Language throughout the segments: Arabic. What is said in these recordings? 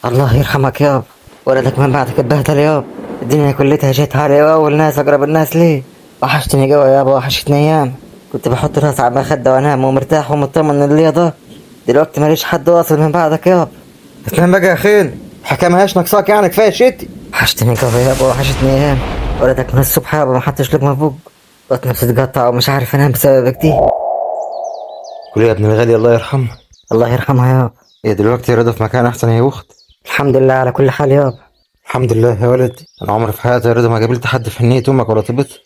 الله يرحمك ياب. ولدك من بعدك اتبهدل ياب. الدنيا كلها جيت علي واول ناس اقرب الناس ليه. وحشتني قوي يابا، وحشتني ايام كنت بحط راسي على المخدة وانام ومرتاح ومطمن اللي ده. دلوقتي ماليش حد واصل من بعدك ياب. تنام بقى يا خيل، الحكايه ماهاش ناقصاك يعني، كفايه شتي. وحشتني قوي يابا، وحشتني ايام. ولدك من الصبح يابا ما حطش لقمة فوق. بطني بتتقطع ومش عارف انام بسببك دي. قول يا ابن الغالي الله يرحمه. الله يرحمها ياب. هي دلوقتي رضا في مكان احسن يا اخت. الحمد لله على كل حال ياب. الحمد لله يا ولدي، انا عمري في حياتي يا رضا ما قابلت حد في حنيه امك ولا طيبتها،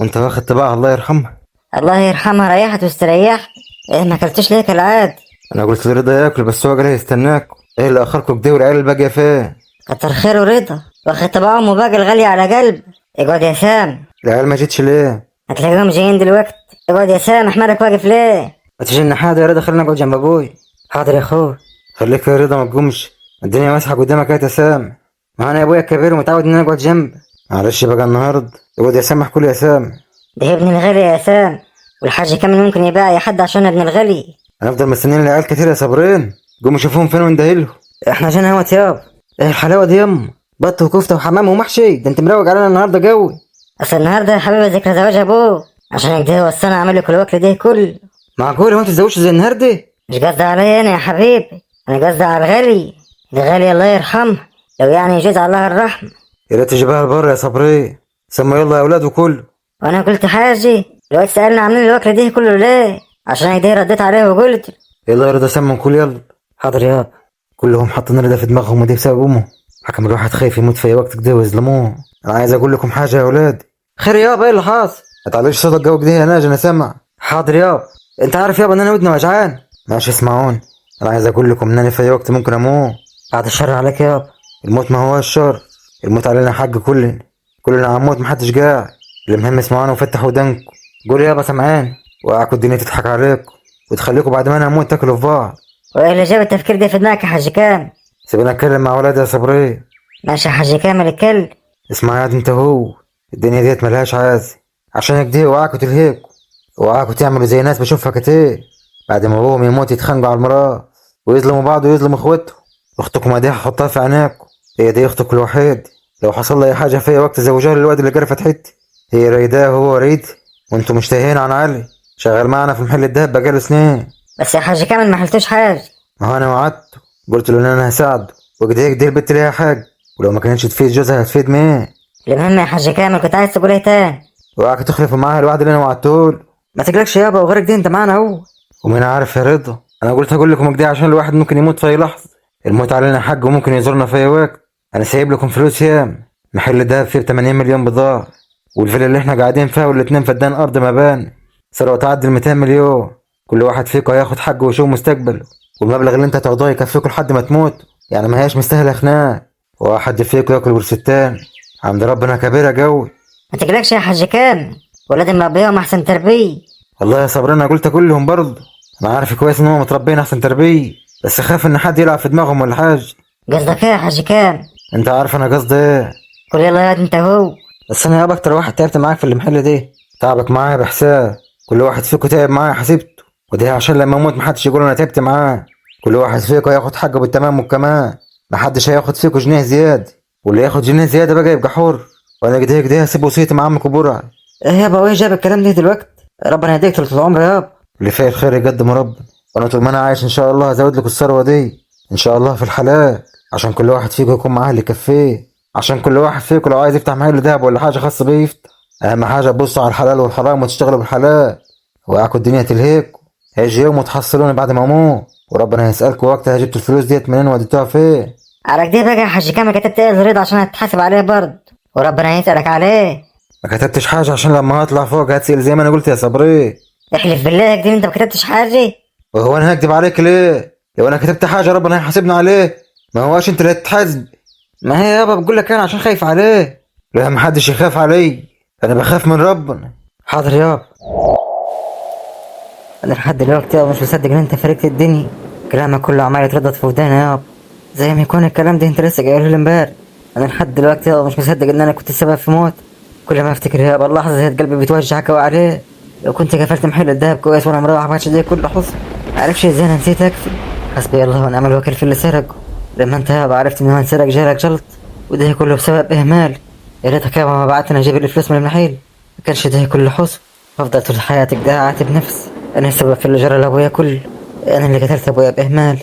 وانت واخد طباعها الله يرحمها. الله يرحمها، ريحت واستريحت. ايه ما اكلتش ليه كالعاد؟ انا قلت لرضا ياكل بس هو جاي يستناك. ايه اللي اخركم كده والعيال الباقيه فين؟ كتر خيره رضا، واخد طبعهم وباقي الغالي على قلب. اقعد يا سام. العيال ما جيتش ليه؟ هتلاقيهم جايين دلوقتي. اقعد يا سام، احمدك واقف ليه؟ ما تجي لنا حاجه يا رضا، خلينا نقعد جنب ابوي. حاضر يا اخوي. خليك يا رضا ما تقومش، الدنيا ماسحه قدامك يا سام. ما انا يا ابويا الكبير ومتعود ان انا اقعد جنب. معلش بقى النهارده اقعد يا سام، احكوا لي يا سام. ده ابن الغالي يا سام، والحاج كمان ممكن يبيع اي حد عشان ابن الغالي. هنفضل مستنيين العيال كتير يا صابرين، قوموا شوفوهم فين وندهلهم. احنا جينا اهوت ياب. ايه الحلاوه دي يم؟ بط وكفته وحمام ومحشي، ده انت مروق علينا النهارده قوي. اصل النهارده يا حبيبي ذكرى زواج ابوه، عشان كده وصانا اعمل لك الوكل ده كله. معقول هو انت تتزوجش زي النهارده؟ مش قصدي عليا انا يا حبيبي، انا قصدي على الغالي. الغالي الله يرحمه، لو يعني يجوز على الله الرحمه. يا ريت تجيبها لبره يا صبري، سمى يلا يا اولاد وكله. وانا قلت حاجه، دلوقتي سالنا عاملين الوكل ده كله ليه؟ عشان كده رديت عليه وقلت يلا يا رضا سمى كل يلا. حاضر ياب. كلهم حاطين رضا في دماغهم ودي بسبب امه. حكم الواحد خايف يموت في اي وقت كده ويظلموه. انا عايز اقول لكم حاجه يا اولاد. خير يابا، ايه اللي حاصل؟ ما تعليش صوتك قوي كده يا ناجي، انا سامع. حاضر ياب. انت عارف يابا ان انا ودني وجعان. ماشي اسمعوني، انا عايز اقول لكم ان انا في اي وقت ممكن اموت. بعد الشر عليك ياب. الموت ما هو الشر، الموت علينا حق كلنا هنموت، محدش قاعد. المهم اسمعوني وفتحوا ودنكم. قول يابا سمعان، وقعكوا الدنيا تضحك عليكم وتخليكم بعد ما انا اموت تاكلوا في بعض. وايه اللي جاب التفكير ده في دماغك يا حاج كامل؟ سيبنا اتكلم مع ولادي يا صبري. ماشي يا حاج كامل اتكلم. اسمع يا دي انت هو، الدنيا ديت ملهاش عازي، عشان كده اوعاكوا تلهيكوا، اوعاكوا تعملوا زي ناس بشوفها كتير بعد ما ابوهم يموت يتخانقوا على المراه ويظلموا بعض ويظلموا اخواتهم. اختكم دي هحطها في عينيكم، هي دي اختك الوحيد. لو حصل لي اي حاجه في اي وقت زوجها للواد اللي جرى فتحتي. هي رايداه وهو ريد، وانتوا مش تايهين عن علي شغال معنا في محل الدهب بقاله سنين. بس يا حاج كامل ما حلتوش حاجه. ما هو انا وعدته، قلت له ان انا هساعده، وقد هيك دي البت ليها حاجه، ولو ما كانتش تفيد جوزها هتفيد مين؟ المهم يا حاج كامل، كنت عايز تقول ايه تاني؟ اوعاك تخلفوا معاها الوعد اللي انا وعدتهوله. ما تقلقش يابا، وغيرك دي انت معانا اهو. ومين عارف يا رضا، انا قلت هقول لكم كده عشان الواحد ممكن يموت في اي لحظه. الموت علينا حق وممكن يزورنا في اي وقت. انا سايب لكم فلوس يام، محل الدهب فيه ب 80 مليون بضاعه، والفيلا اللي احنا قاعدين فيها والاتنين فدان ارض مباني ثروه تعدي ال 200 مليون. كل واحد فيكم هياخد حقه ويشوف مستقبله، والمبلغ اللي انت هتاخدوه يكفيكم لحد ما تموت، يعني ما هياش مستاهله خناق. واحد فيكم ياكل ورث التاني، عند ربنا كبيره قوي. ما تقلقش يا حاج كامل، ولاد مربيهم احسن تربيه. والله يا صبري انا قلت كلهم برضه، انا عارف كويس ان هم متربين احسن تربيه، بس خاف ان حد يلعب في دماغهم ولا حاجه. قصدك ايه يا حاج كامل؟ انت عارف انا قصدي ايه. قول يلا يا انت هو. بس انا يابا اكتر واحد تعبت معاك في المحل ده، تعبك معايا بحساب، كل واحد فيكم تعب معايا حسبته، ودي عشان لما اموت محدش يقول انا تعبت معاه. كل واحد فيكم هياخد حقه بالتمام والكمال، محدش هياخد فيكم جنيه زياده، واللي ياخد جنيه زياده بقى يبقى حر. وانا كده هسيب وصيتي مع عمك وبرع. ايه يابا، وايه جاب الكلام ده دلوقتي؟ ربنا يهديك طول العمر يابا. اللي فيه الخير يقدم ربنا، وانا طول ما انا عايش ان شاء الله هزود لكم الثروه دي ان شاء الله في الحلال، عشان كل واحد فيكم يكون معاه اللي يكفيه، عشان كل واحد فيكم لو عايز يفتح محل دهب ولا حاجه خاصه بيه يفتح. اهم حاجه تبصوا على الحلال والحرام وتشتغلوا بالحلال، واعكوا الدنيا تلهيكم. هيجي يوم وتحصلوني بعد ما اموت، وربنا هيسالكم وقتها جبتوا الفلوس ديت منين وديتوها فين. على كده بقى يا حاج كامل كتبت ايه الرضا عشان هتتحاسب عليه برضه، وربنا يسألك عليه. ما كتبتش حاجه عشان لما هطلع فوق هتسال زي ما انا قلت يا صبري. احلف بالله يا كدير انت ما كتبتش حاجه. وهو انا هكدب عليك ليه؟ لو انا كتبت حاجه ربنا هيحاسبني عليه، ما هواش انت اللي هتتحاسب. ما هي يابا بقول لك انا عشان خايف عليه. لا محدش يخاف علي، انا بخاف من ربنا. حاضر يابا. انا لحد دلوقتي يابا مش مصدق ان انت فرقت الدنيا، كلامك كله عمال يتردد في وداني يابا، زي ما يكون الكلام ده انت لسه قايله لي امبارح. انا لحد دلوقتي يابا مش مصدق ان انا كنت السبب في موت. كل ما افتكر يابا اللحظه زي قلبي بيتوجع كوا عليه. لو كنت قفلت محل الدهب كويس وانا مروح ما كانش ده كله حصل. معرفش ازاي انا نسيت اقفل. حسبي الله ونعم الوكيل في اللي سرقه. لما انت يابا عرفت ان هو انسرق جالك جلط، وده كله بسبب اهمال. يا ريتك يابا ما بعتنا اجيب الفلوس من المحل، ما كانش ده كله حصل. هفضل طول حياتك ده عاتب نفسي، انا السبب في اللي جرى لابويا كله، انا اللي قتلت ابويا باهمال.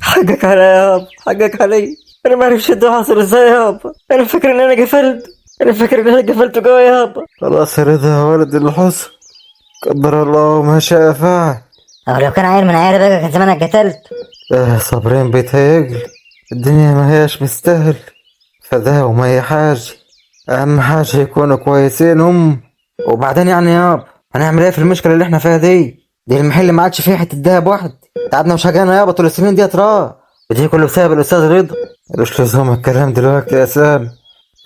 حقك علي يابا، حقك علي. انا ما اعرفش ده حصل ازاي يابا، انا فاكر ان انا قفلت، انا فاكر ان انا قفلت جوا يابا. خلاص يا رضا يا ولد، اللي حصل قدر الله ما شاء فعل. او لو كان عيل من عيالي بقى كان زمانك قتلت. صابرين بيتهيألي الدنيا ما هياش مستاهل فده وما هي حاجة. أهم حاجة يكونوا كويسين وبعدين يعني ياب هنعمل ايه في المشكلة اللي احنا فيها دي المحل ما عادش فيه حتة دهب واحد. تعبنا وشقانا يابا طول السنين دي تراه، ودي كله بسبب الأستاذ رضا. ملوش لزوم الكلام دلوقتي يا سام،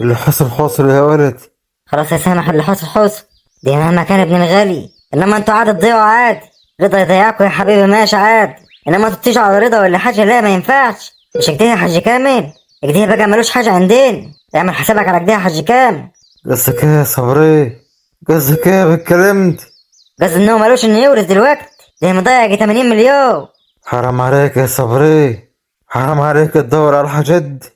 اللي حصل حصل يا ولد. خلاص يا سامح، اللي حصل حصل، دي مهما كان ابن الغالي، انما انتوا عاد تضيعوا عادي. رضا يضيعكوا يا حبيبي ماشي عادي، انما انتوا تيجوا على رضا ولا حاجه، لا ما ينفعش. مش كده يا حاج كامل، كده بقى ملوش حاجه عندنا، اعمل حسابك على كده يا حاج كامل. قصدك ايه يا صبري؟ قصدك ايه بالكلام ده؟ قصدي انه ملوش انه يورث دلوقتي، ده مضيع يجي 80 مليون. حرام عليك يا صبري، حرام عليك تدور على الحاجات دي،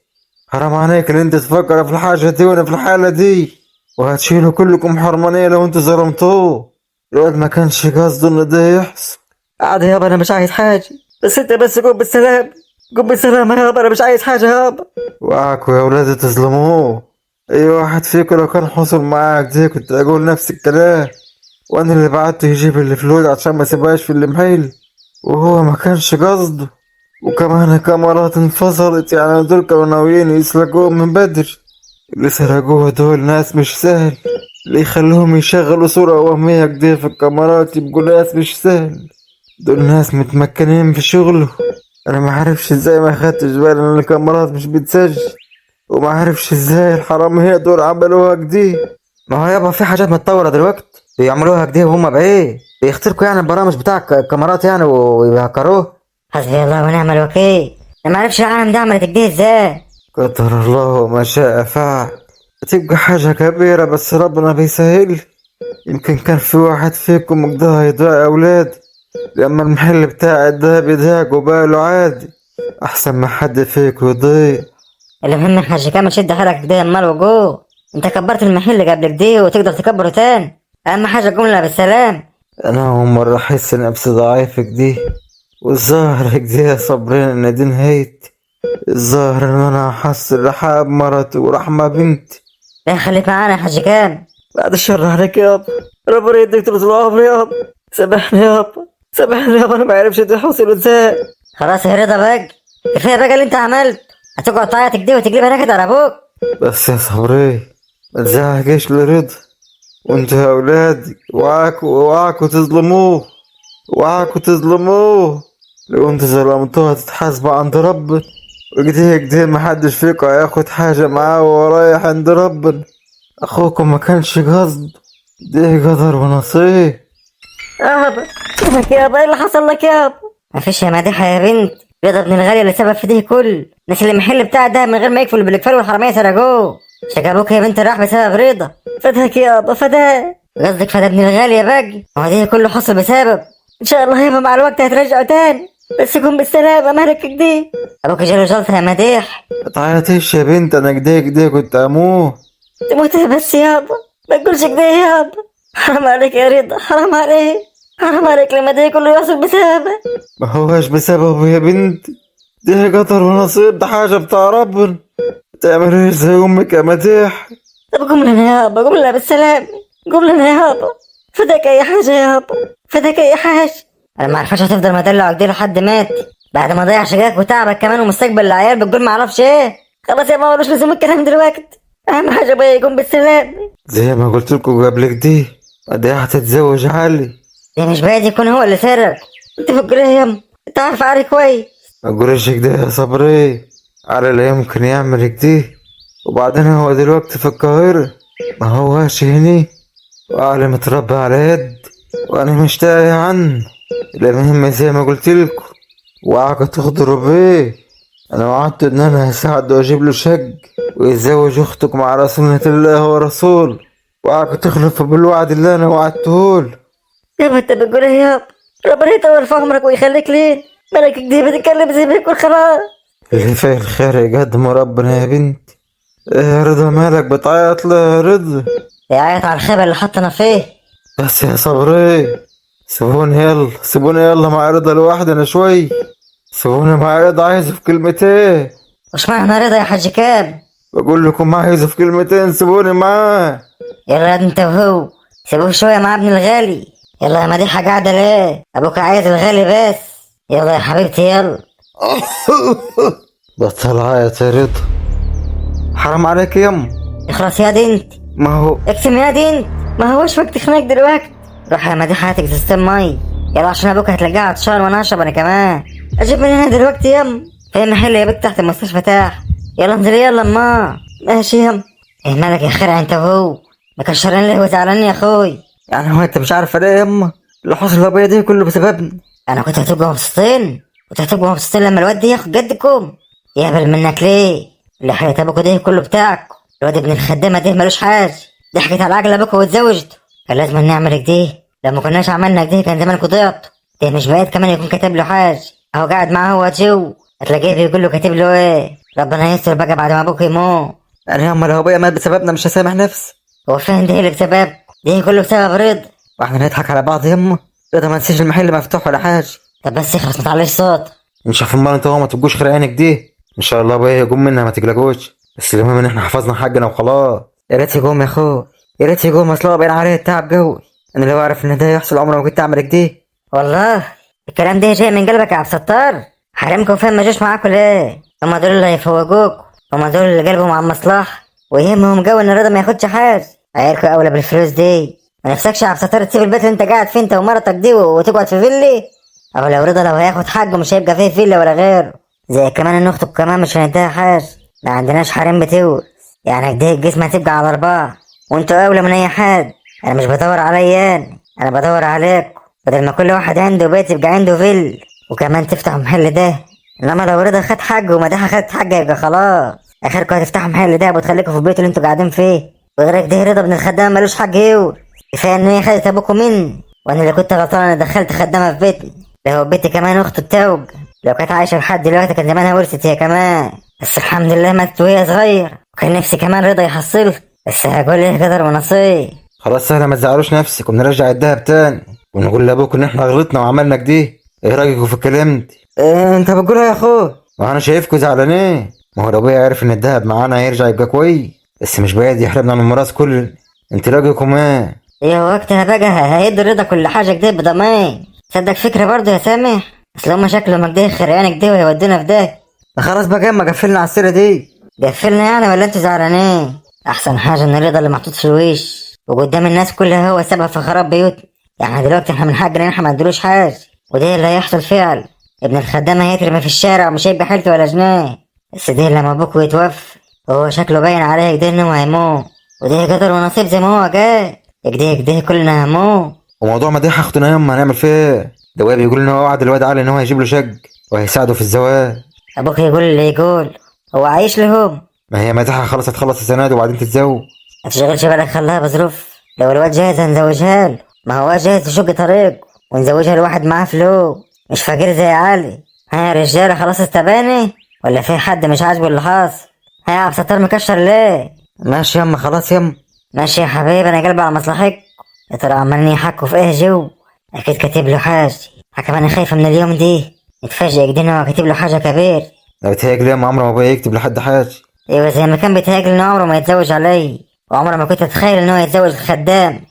حرام عليك اللي انت تفكر في الحاجة دي وانا في الحالة دي، وهتشيلوا كلكم حرمانية لو انتوا ظلمتوه. الواد ما كانش قصده ان ده يحصل. عادي يابا انا مش عايز حاجه، بس انت بس قوم بالسلام، قوم بالسلامه يابا، انا مش عايز حاجه يابا. وعاكوا يا ولاد تظلموه. اي واحد فيكم لو كان حصل معاك دي كنت اقول نفس الكلام، وانا اللي بعته يجيب الفلوس عشان ما سيبهاش في المحل، وهو ما كانش قصده. وكمان كاميرات انفصلت، يعني دول كانوا ناويين يسرقوه من بدري. اللي سرقوه دول ناس مش سهل، اللي يخلوهم يشغلوا صورة وهمية كده في الكاميرات يبقوا ناس مش سهل. دول ناس متمكنين في شغله. انا ما عارفش ازاي ما خدتش بالي ان الكاميرات مش بتسجل، وما عارفش ازاي الحرامية دول عملوها كده. ما هو يابا في حاجات متطورة دلوقتي بيعملوها كده وهم بايه بيخترقوا يعني البرامج بتاع الكاميرات يعني ويهكروه. حسبي الله ونعم الوكيل، انا ما اعرفش العالم ده عملت كده ازاي. قدر الله ما شاء فعل. بتبقى حاجة كبيرة بس ربنا بيسهل. يمكن كان في واحد فيكم كده هيضيع يا أولاد، لما المحل بتاع الدهب يضيق وباله عادي، أحسن ما حد فيكم يضيع. المهم يا حاج كامل شد حالك كده امال وجوه، انت كبرت المحل قبل كده وتقدر تكبره تاني، اهم حاجه قمنا بالسلام. أنا أول مرة أحس نفسي ضعيف كده، والظاهر كده يا صابرين إن دي نهايتي. الظاهر إن أنا هحصل رحاب مرتي ورحمة بنتي. لا خليك معانا يا حاج كامل. بعد الشر عليك يابا، ربنا يديك طول العمر يابا، سامحني يابا، سامحني يابا، انا ما عرفش ده حصل ازاي. خلاص يا رضا بقى، كفايه بقى اللي انت عملت، هتقعد تعيط كده وتجيبها نكد على ابوك. بس يا صبري ما تزعجش لرضا، وانتوا يا اولادي وعاكوا تظلموه، وعاكوا تظلموه. لو انتوا ظلمتوه هتتحاسبوا عند ربنا، وكده كده محدش فيكم هياخد حاجة معاه وهو رايح عند ربنا. اخوكم ما كانش قصد، ده قدر ونصيب. يابا مالك يابا، ايه اللي حصل لك يابا؟ مفيش يا مديحة يا بنت، رضا ابن الغالي اللي سبب في ده كل الناس اللي المحل بتاع ده من غير ما يكفلوا بالاكفال والحرامية سرقوه. شجابوك يا بنت راح بسبب رضا. فداك يابا فداك. قصدك فدا ابن الغالي يا باجي، هو ده كله حصل بسبب. ان شاء الله يابا مع الوقت هترجعوا تاني، بس يكون بالسلامة مالك كده. ابوك جاله جلطة يا مديح. ما تعيطيش يا بنت، انا كده كنت اموت. تموت بس يابا، ما تقولش كده يابا، حرام عليك يا رضا، حرام عليك، حرام عليك لما ده كله يحصل بسببك. ما هوش بسببه يا بنت، ده قدر ونصيب، ده حاجة بتاع ربنا. تعمليش زي امك يا مديح. طب قوم لنا يابا، قوم لنا بالسلامة، قوم لنا يابا، فداك اي حاجة يابا، فداك اي حاجة. انا ما عرفش هتفضل مدلع كده لحد مات بعد ما ضيع شقاك وتعبك كمان ومستقبل العيال بتقول ما اعرفش ايه. خلاص يا ما ملوش لزوم الكلام دلوقتي، اهم حاجة بقى يقوم بالسلامة. زي ما قلت لكم قبل كده، مديح هتتزوج علي. ده مش بعيد يكون هو اللي سرق، انت فكر ايه ياما، انت عارف علي كويس. ما قولش كده يا صبري، علي لا يمكن يعمل كده، وبعدين هو دلوقتي في القاهرة ما هوش هني، وعلي متربى على يد، وانا مش تايه عنه. المهم زي ما قلت لكم، وعاك تغدروا بيه. انا وعدت ان انا هساعده واجيب له شق ويتزوج اختكم على سنة الله ورسوله، وعاك تخلفوا بالوعد اللي انا وعدتهوله. يابا انت بتقول ايه يابا، ربنا يطول في عمرك ويخليك ليه، مالك كده بتتكلم زي ما يكون خلاص. اللي فيه الخير يقدمه ربنا يا بنتي. ايه يا رضا مالك بتعيط ليه يا رضا؟ يعيط على الخيبة اللي حطنا فيه. بس يا صبري، سيبوني يلا مع رضا لوحدنا شوي. سيبوني مع رضا عايز في كلمتين. وش معنى رضا يا حاج كاب؟ بقول لكم عايز في كلمتين، سيبوني معاه. يلا يا انت وهو، سيبوه شوية مع ابن الغالي. يلا يا مديحة قاعدة ليه؟ ابوك عايز الغالي بس. يلا يا حبيبتي يلا. بطل عيط يا رضا، حرام عليك يم. اخلص يا دي انت. ما هو اكتم يا دي انت، ما هوش وقت خناق دلوقتي. روح يا مديحة هاتك ازازتين مي. يلا عشان ابوك هتلاقيه عطشان وانا اشرب انا كمان. اجيب من هنا دلوقتي يم. في محل يا بنت تحت المستشفى تحت. يلا انزلي يلا ما. ماشي يم. ايه مالك يا خير انت وهو؟ مكشرين ليه وزعلانين يا اخوي؟ يعني هو انت مش عارفه ليه يما اللي حصل لابويا ده كله بسببنا؟ انا كنت هتبقوا مبسوطين، كنت هتبقوا مبسوطين لما الواد ده ياخد جدكم. يهبل منك ليه؟ اللي حياة ابوكوا ده كله بتاعكم. الواد ابن الخدامة ده ملوش حاجة. ضحكت على عقل ابوكوا واتزوجته. كان لازم نعمل كده. لو ما كناش عملنا كده كان زمانكوا ضيعتوا. ده مش بعيد كمان يكون كاتب له حاجة. اهو قاعد معاه هو جو، هتلاقيه بيقول له كاتب له ايه. ربنا يستر بقى بعد ما ابوك يموت. يعني يما لو ابويا مات بسببنا مش هسامح نفسي. هو فين ده اللي بسبب؟ ده كله بسبب رضا. واحنا نضحك على بعض يما؟ رضا ما نسيش المحل مفتوح ولا حاجه. طب بس اخلص ما تعليش صوت. مش عارف امال انت هو ما تبقوش خرقانك دي. ان شاء الله ابويا يقوم منها ما تقلقوش، بس المهم ان احنا حفظنا حقنا وخلاص. يا ريت يقوم يا اخوي، يا ريت يقوم، اصل هو باين عليه التعب قوي. انا لو اعرف ان ده يحصل عمري ما كنت اعمل كده. والله الكلام ده جاي من قلبك يا عبد الستار؟ حرمكم فين ما جوش معاكم ليه؟ هما دول اللي هيفوقوك، هما دول اللي قلبهم على المصلحة ويهمهم جو ان الرضا ما ياخدش حاجة. عيالكوا اولى بالفلوس دي. ما نفسكش يا عبد الستار تسيب البيت اللي انت قاعد فيه انت ومرتك دي وتقعد في فيلي؟ او لو رضا لو هياخد حقه مش هيبقى فيه فيلا ولا غيره. زي كمان ان اختك كمان مش هنديها حاجة. ما عندناش حريم بتورث، يعني كده الجسم هتبقى على اربعة وانتوا اولى من اي حد. انا مش بدور عليا، انا بدور عليكم. بدل ما كل واحد عنده بيت يبقى عنده فيل وكمان تفتحوا محل ده. انما لو رضا خد حقه ومديحة خدت حقه يبقى خلاص اخركم هتفتحوا محل ده وتخليكم في البيت اللي انتوا قاعدين فيه. وغيرك ده رضا ابن الخدامة ملوش حق يور. كفاية ان هي خدت ابوكم مني، وانا اللي كنت غلطان انا دخلت خدامة في بيتي. ده هو بيتي كمان اخته التوج. لو كانت عايشة لحد دلوقتي كان زمانها ورثت هي كمان. بس الحمد لله ماتت وهي صغير، وكان نفسي كمان رضا يحصلها، بس هقول ايه قدر ونصيب. خلاص سهله ما تزعلوش نفسكم، نرجع الدهب تاني ونقول لابوك ان احنا غلطنا وعملنا كده. ايه رايكم في الكلام ده؟ ايه انت بتقولها يا اخوي؟ ما انا شايفكم زعلانين. ما هو لو ابويا عرف ان الدهب معانا هيرجع يبقى كويس، بس مش بعيد يحرمنا من الميراث كله. انت رايكم ايه؟ ايه وقتها بقى هيدي رضا كل حاجة كده بضمان. تصدق فكرة برضه يا سامح؟ اصل هما شكلهم كده خريانة كده وهيودونا في ده. خلاص بقى ما قفلنا على السيره دي. قفلنا يعني ولا انتوا زعلانين؟ احسن حاجة ان رضا اللي محطوط في الوش وقدام الناس كلها هو سبب في خراب بيوتنا. يعني دلوقتي احنا من حقنا ان احنا ما ندلوش حاجة، وده اللي هيحصل فعلا. ابن الخدامة هيترمي في الشارع ومش هيبقى حيلته ولا جنيه. بس ده لما ابوكوا يتوفى هو شكله باين عليه كده انه هيموت، وده قدر ونصيب زي ما هو قال. كده كلنا هموت. وموضوع مديحة اختنا يما هنعمل فيه ايه؟ ده هو بيقول ان هو وعد الواد علي ان هو هيجيب له شق وهيساعده في الزواج. ابوك يقول اللي يقول، هو عايش لهم. ما هي مديحة خلاص هتخلص السنة دي وبعدين تتزوج. ما تشغلش بالك خليها بظروف. لو الواد جاهز هنزوجها له، ما هو جاهز يشق طريق ونزوجها لواحد معاه فلوس مش فقير زي علي. ها يا رجاله خلاص استباني ولا في حد مش عاجبه اللي حاصل؟ ها يا عبد الستار مكشر ليه؟ ماشي يما خلاص يما. ماشي يا حبيبي انا قلبي على مصلحتك. يا ترى عمالين يحكوا في ايه جو؟ اكيد كاتب له حاجه. كمان انا خايفه من اليوم دي يتفاجئ كده انه كاتب له حاجه كبير. لو بيتهيألي يما عمره ما ابويا يكتب لحد حاجة. ايوه زي ما كان بيتهيألي انه عمره ما يتزوج علي، وعمره ما كنت اتخيل انه يتزوج الخدام.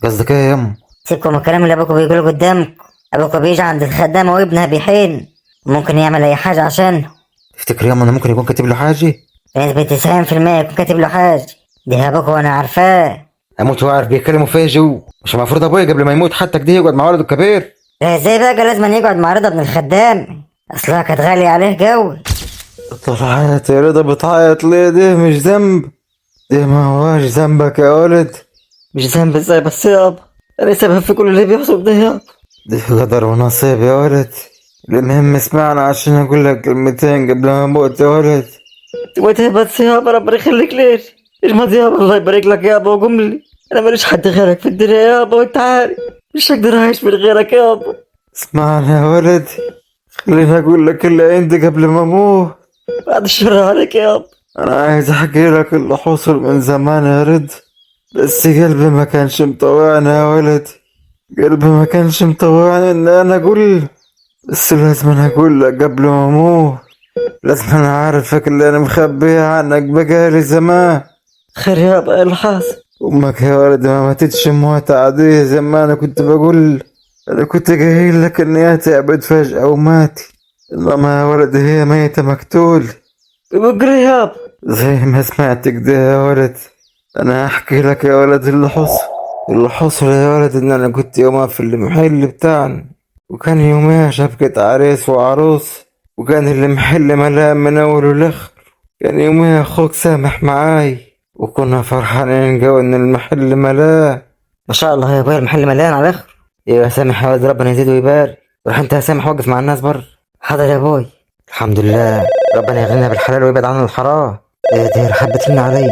قصدك ايه يما؟ سيبكم من الكلام اللي ابوكوا بيقوله قدامكم. ابوكوا بيجي عند الخدامه وابنها بيحين وممكن يعمل اي حاجه عشانه. تفتكر يما انه ممكن يكون كاتب له حاجة؟ بنسبه 90% يكون كاتب له حاجه. دي ابوكوا وانا عارفاه. اموت واعرف بيتكلموا فيا جو. مش المفروض ابويا قبل ما يموت حتى كده يقعد مع ولده الكبير؟ لا ازاي بقى لازم يقعد مع رضا ابن الخدام؟ اصلها كانت غاليه عليه قوي. طلعت يا رضا بتعيط ليه؟ ده مش ذنب، ده ما هواش ذنبك يا ولد. مش ذنب ازاي بس يابا؟ انا سبب في كل اللي بيحصل ده يابا. ده قدر ونصيب يا ولد. المهم اسمعنا عشان اقول لك كلمتين قبل ما اموت يا ولد. وانت بس يابا ربنا يخليك ليش؟ اجمد يابا الله يبارك لك يابا وقم لي. انا ماليش حد غيرك في الدنيا يابا وانت عارف مش هقدر اعيش من غيرك يابا. اسمعني يا ولد، خليني اقول لك اللي عندي قبل ما اموت. بعد الشر عليك يابا. انا عايز احكي لك اللي حصل من زمان يا رد، بس قلبي ما كانش مطوعني يا ولد، قلبي ما كانش مطوعني ان انا اقول، بس لازم أنا اقول لك قبل ما اموت، لازم انا عارفك اللي انا مخبيها عنك بقالي زمان. خير يابا، ايه اللي حاصل؟ امك يا ولد ما ماتتش موتة عادية زي ما انا كنت بقول، انا كنت قايل لك ان هي تعبت فجأة وماتت، انما يا ولد هي ميتة مقتول. بقري يابا. زي ما سمعت كده يا ولد. انا احكي لك يا ولد اللي حصل. اللي حصل يا ولد ان انا كنت يومها في المحل بتاعنا، وكان يوميها شبكة عريس وعروس، وكان المحل ملام من اوله لاخر. كان يوميها اخوك سامح معاي، وكنا فرحانين جو ان المحل ملام. ما شاء الله يا ابويا، المحل مليان على الاخر. يا سامح يا ولد، ربنا يزيد ويبارك. روح انت يا سامح وقف مع الناس بره. حاضر يا ابوي. الحمد لله، ربنا يغنينا بالحلال ويبعد عنا الحرام. ايه دي رحاب بترن علي؟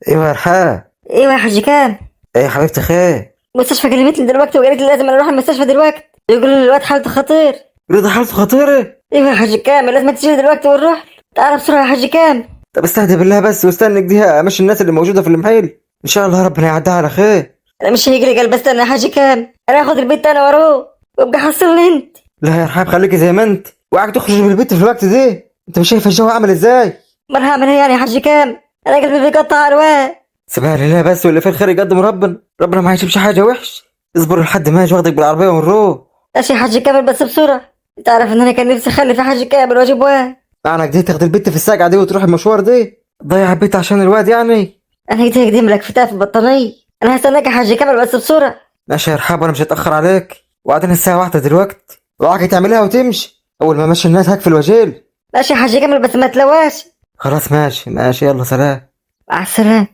ايوه يا رحاب. ايوه يا حاج كام. ايه يا حبيبتي خير؟ المستشفى كلمتني دلوقتي وقالت لي لازم اروح المستشفى دلوقتي، يقولوا لي الواد حالته خطير. رضا حالته خطيرة؟ ايوه يا حاج كام، لازم تجي دلوقتي ونروح. تعال بسرعه يا حاج كام. طب استهدي بالله بس واستنى كده امشي الناس اللي موجودة في المحل، ان شاء الله ربنا يعديها على خير. انا مش هيجري قلب، استنى يا حاج كام، انا هاخد البيت انا واروح وابقى حصلني انت. لا يا رحاب خليكي زي ما انت، وعاك تخرج من البيت في الوقت ده. انت مش شايف الجو عامل ازاي؟ ما انا هعمل ايه يعني يا حاج كام، انا قلبي بيقطع على الواد. سيبها لله بس، واللي في الخير يقدم ربنا، ربنا ما هيجيبش حاجة وحش. اصبر لحد ما اجي واخدك بالعربية ونروح. ماشي يا حاج كامل بس بسرعه. انت عارف ان انا كان نفسي اخلي في حاج كامل واجيب واد. معنى كده تاخد البت في الساقعة دي وتروح المشوار دي، تضيع البيت عشان الواد يعني؟ انا كده اقدم لك فتاة في البطانيه. انا هستناك يا حاج كامل بس بسرعه. ماشي يا رحاب، وانا مش هتأخر عليك، وبعدين الساعة واحدة دلوقتي، اوعاك تعملها وتمشي، اول ما ماشي الناس هقفل الوجيل. ماشي يا حاج كامل بس ما تلواش. خلاص ماشي ماشي، يلا سلام. مع السلامه.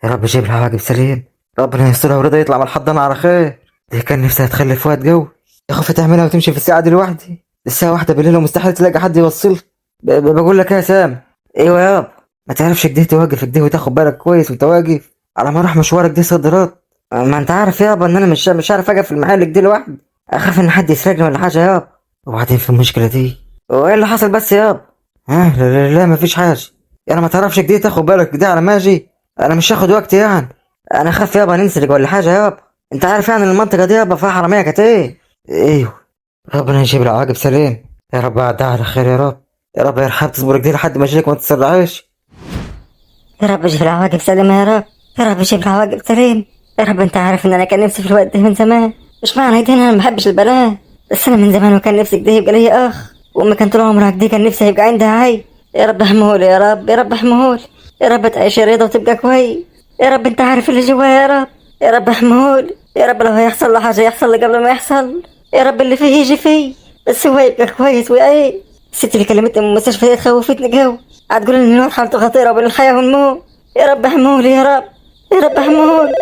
يا رب يجيب لها واجب سليم، ربنا يسترها ورضا يطلع من الحضانة على خير. دي كان نفسها تخلف واد جو، يا خوفي تعملها وتمشي في الساعة دي لوحدي، الساعة واحدة بالليل ومستحيل تلاقي حد يوصلك. بقول لك يا سام. ايوه ياب. ما تعرفش كده توقف كده وتاخد بالك كويس وانت واقف على ما اروح مشوارك دي صدرات. ما انت عارف يابا ان انا مش عارف اقف في المحل كده لوحدي، اخاف ان حد يسرقني ولا حاجة يابا. وبعدين في المشكلة دي، وايه اللي حصل بس يابا؟ ها لا لا لا مفيش حاجة. يعني ما تعرفش كده تاخد بالك كده على ما اجي، انا مش هاخد وقت يعني، انا خاف يابا ننسلك ولا حاجه يابا. انت عارف يعني المنطقه دي يابا فيها حراميه كتير. ايوه. ربنا يجيب العواقب سليم، يا رب عدها على خير يا رب. يا رب يا رحاب تصبر كده لحد ما اجيلك وما تتسرعش. يا رب جيب العواقب سليمة يا رب. يا رب جيب العواقب سليم. يا رب انت عارف ان انا كان نفسي في الوقت ده من زمان. مش معنى كده ان انا ما بحبش البنات، بس انا من زمان وكان نفسي كده يبقى لي اخ، وامي كان طول عمرها كده كان نفسي يبقى عندها عيل. يا رب احمهولي يا رب، يا رب احمهولي. يا رب تعيش رضا وتبقى كويس. يا رب انت عارف اللي جوايا يا رب. يا رب احمهولي. يا رب لو هيحصل له حاجة يحصل لي قبل ما يحصل. يا رب اللي فيه يجي فيه، بس هو يبقى كويس ويعيش. الست اللي كلمتني من المستشفى دي خوفتني جو، هتقول ان الواد حالته خطيرة وبين الحياة والموت. يا رب احمهولي يا رب. يا رب احمهولي.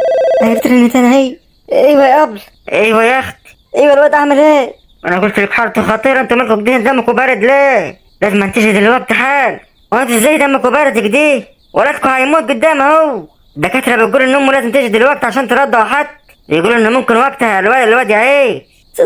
عرفت ان انا هي. ايوه يا قبل. ايوه يا اخت. ايوه الواد عامل ايه؟ انا قلت لك حالته خطيره، انتوا مالكم كده دمكم بارد ليه؟ لازم تيجي دلوقتي حال. وانت ازاي دمكم بارد كده؟ ولادكم هيموت قدام اهو. الدكاتره بيقولوا ان امه لازم تيجي دلوقتي عشان ترضع حد، بيقولوا ان ممكن وقتها الواد يعيش.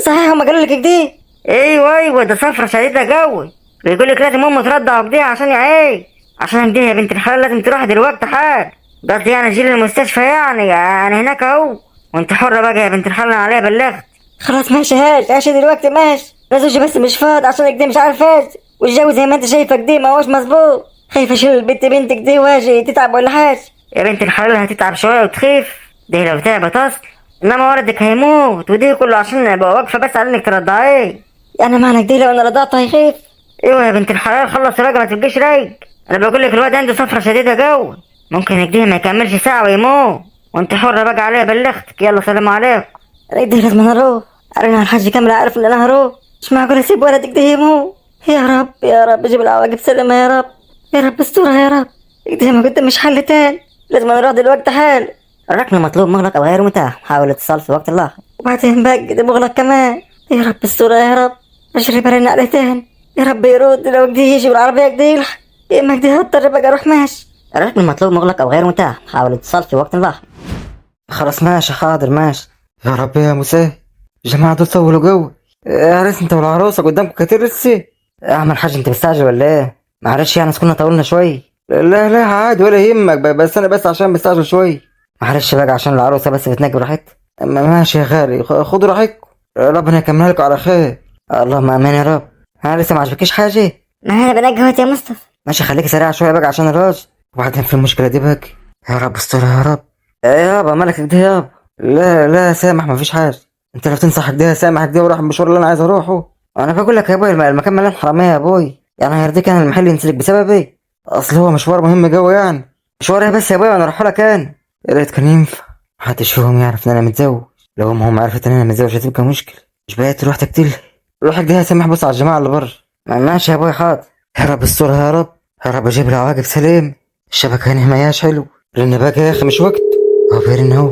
صحيح هما قالوا لك كده؟ ايوه ده صفرة شديدة قوي، بيقول لك لازم امه ترضع كده عشان يعيش. عشان دي يا بنت الحلال لازم تروح دلوقتي حال، قصدي يعني جيل المستشفى يعني هناك اهو. وانت حرة بقى يا بنت الحلال، عليها بلغت. خلاص ماشي هاشي دلوقتي ماشي. لازم بس مش فاضي عشان كده مش عارف اجي، والجو زي ما انت شايفه كده ما هوش مظبوط. خايفه اشيل البنت بنتك دي واجي تتعب ولا حاجه. يا بنت الحلال هتتعب شوية وتخيف، دي لو تعبت اصل، انما ولدك هيموت، ودي كله عشان ابقى واقفة بس على انك ترضعيه. يعني معنى كده لو انا رضعت هيخيف؟ ايوه يا بنت الحلال خلص بقى ما تبقيش رايق. انا بقول لك الواد عنده صفرة شديدة قوي، ممكن كده ما يكملش ساعة ويموت. وانت حرة بقى عليها بلغتك، يلا سلام عليكم. انا كده لازم اروح، انا الحاج كامل عارف ان انا هروح، مش معقول اسيب ولدك ده يموت. يا رب يا رب جيب العواقب سلامة يا رب. يا رب استرها يا رب. كده ما قدام مش حل تاني، لازم نروح دلوقتي حال. الركن مطلوب مغلق او غير متاح، حاول اتصال في وقت اللاحق. وبعدين بقى ده مغلق كمان. يا رب استرها يا رب. اشرب برن عليه تاني، يا رب يرد لو كده يجي بالعربية كده يلحق، يا اما كده هضطر بقى اروح ماشي. الركن المطلوب مغلق او غير متاح، حاول اتصال في وقت لاحق. خلاص ماشي حاضر ماشي. يا رب يا مساء، الجماعة دول طولوا جو. يا ريت انت والعروسة قدامكم كتير لسه. اعمل حاجة، انت مستعجل ولا ايه؟ معلش يعني كنا طولنا شوي. لا لا عادي ولا يهمك، بس انا بس عشان بستعجل شوي. معلش بقى عشان العروسه بس بتنجي براحتها. ماشي يا غالي، خدوا راحتكم، ربنا يكملها لكم على خير. اللهم امين يا رب. انا لسه ما عجبكيش حاجه؟ ما انا بنجي اهوت يا مصطفى. ماشي خليك سريع شويه بقى عشان الراجل. وبعدين في المشكله دي بقى. يا رب استرها يا رب. يابا مالك كده يابا؟ لا لا سامح، مفيش حاجه. انت لو تنصح كده سامح كده وراح المشوار اللي انا عايز اروحه. انا بقول لك يا ابوي المكان مليان حراميه يا ابوي، يعني هيرضيك انا المحل ينسلك بسبب ايه؟ اصل هو مشوار مهم قوي يعني. مشوار ايه بس يا ابوي وانا اروح لك انا؟ يا ريت كان ينفع. محدش فيهم يعرف ان انا متزوج. لو هم عرفت ان انا متزوج هتبقى مشكله. مش بقيت تروح تقتلها؟ روح كده يا سامح، بص على الجماعه اللي بره. ماشي يا ابوي حاضر. يا رب استرها يا رب، يا رب اجيب لها واقف سليم. الشبكه هنا مياش حلو، لان بقى يا اخي مش وقت. هو فين هو؟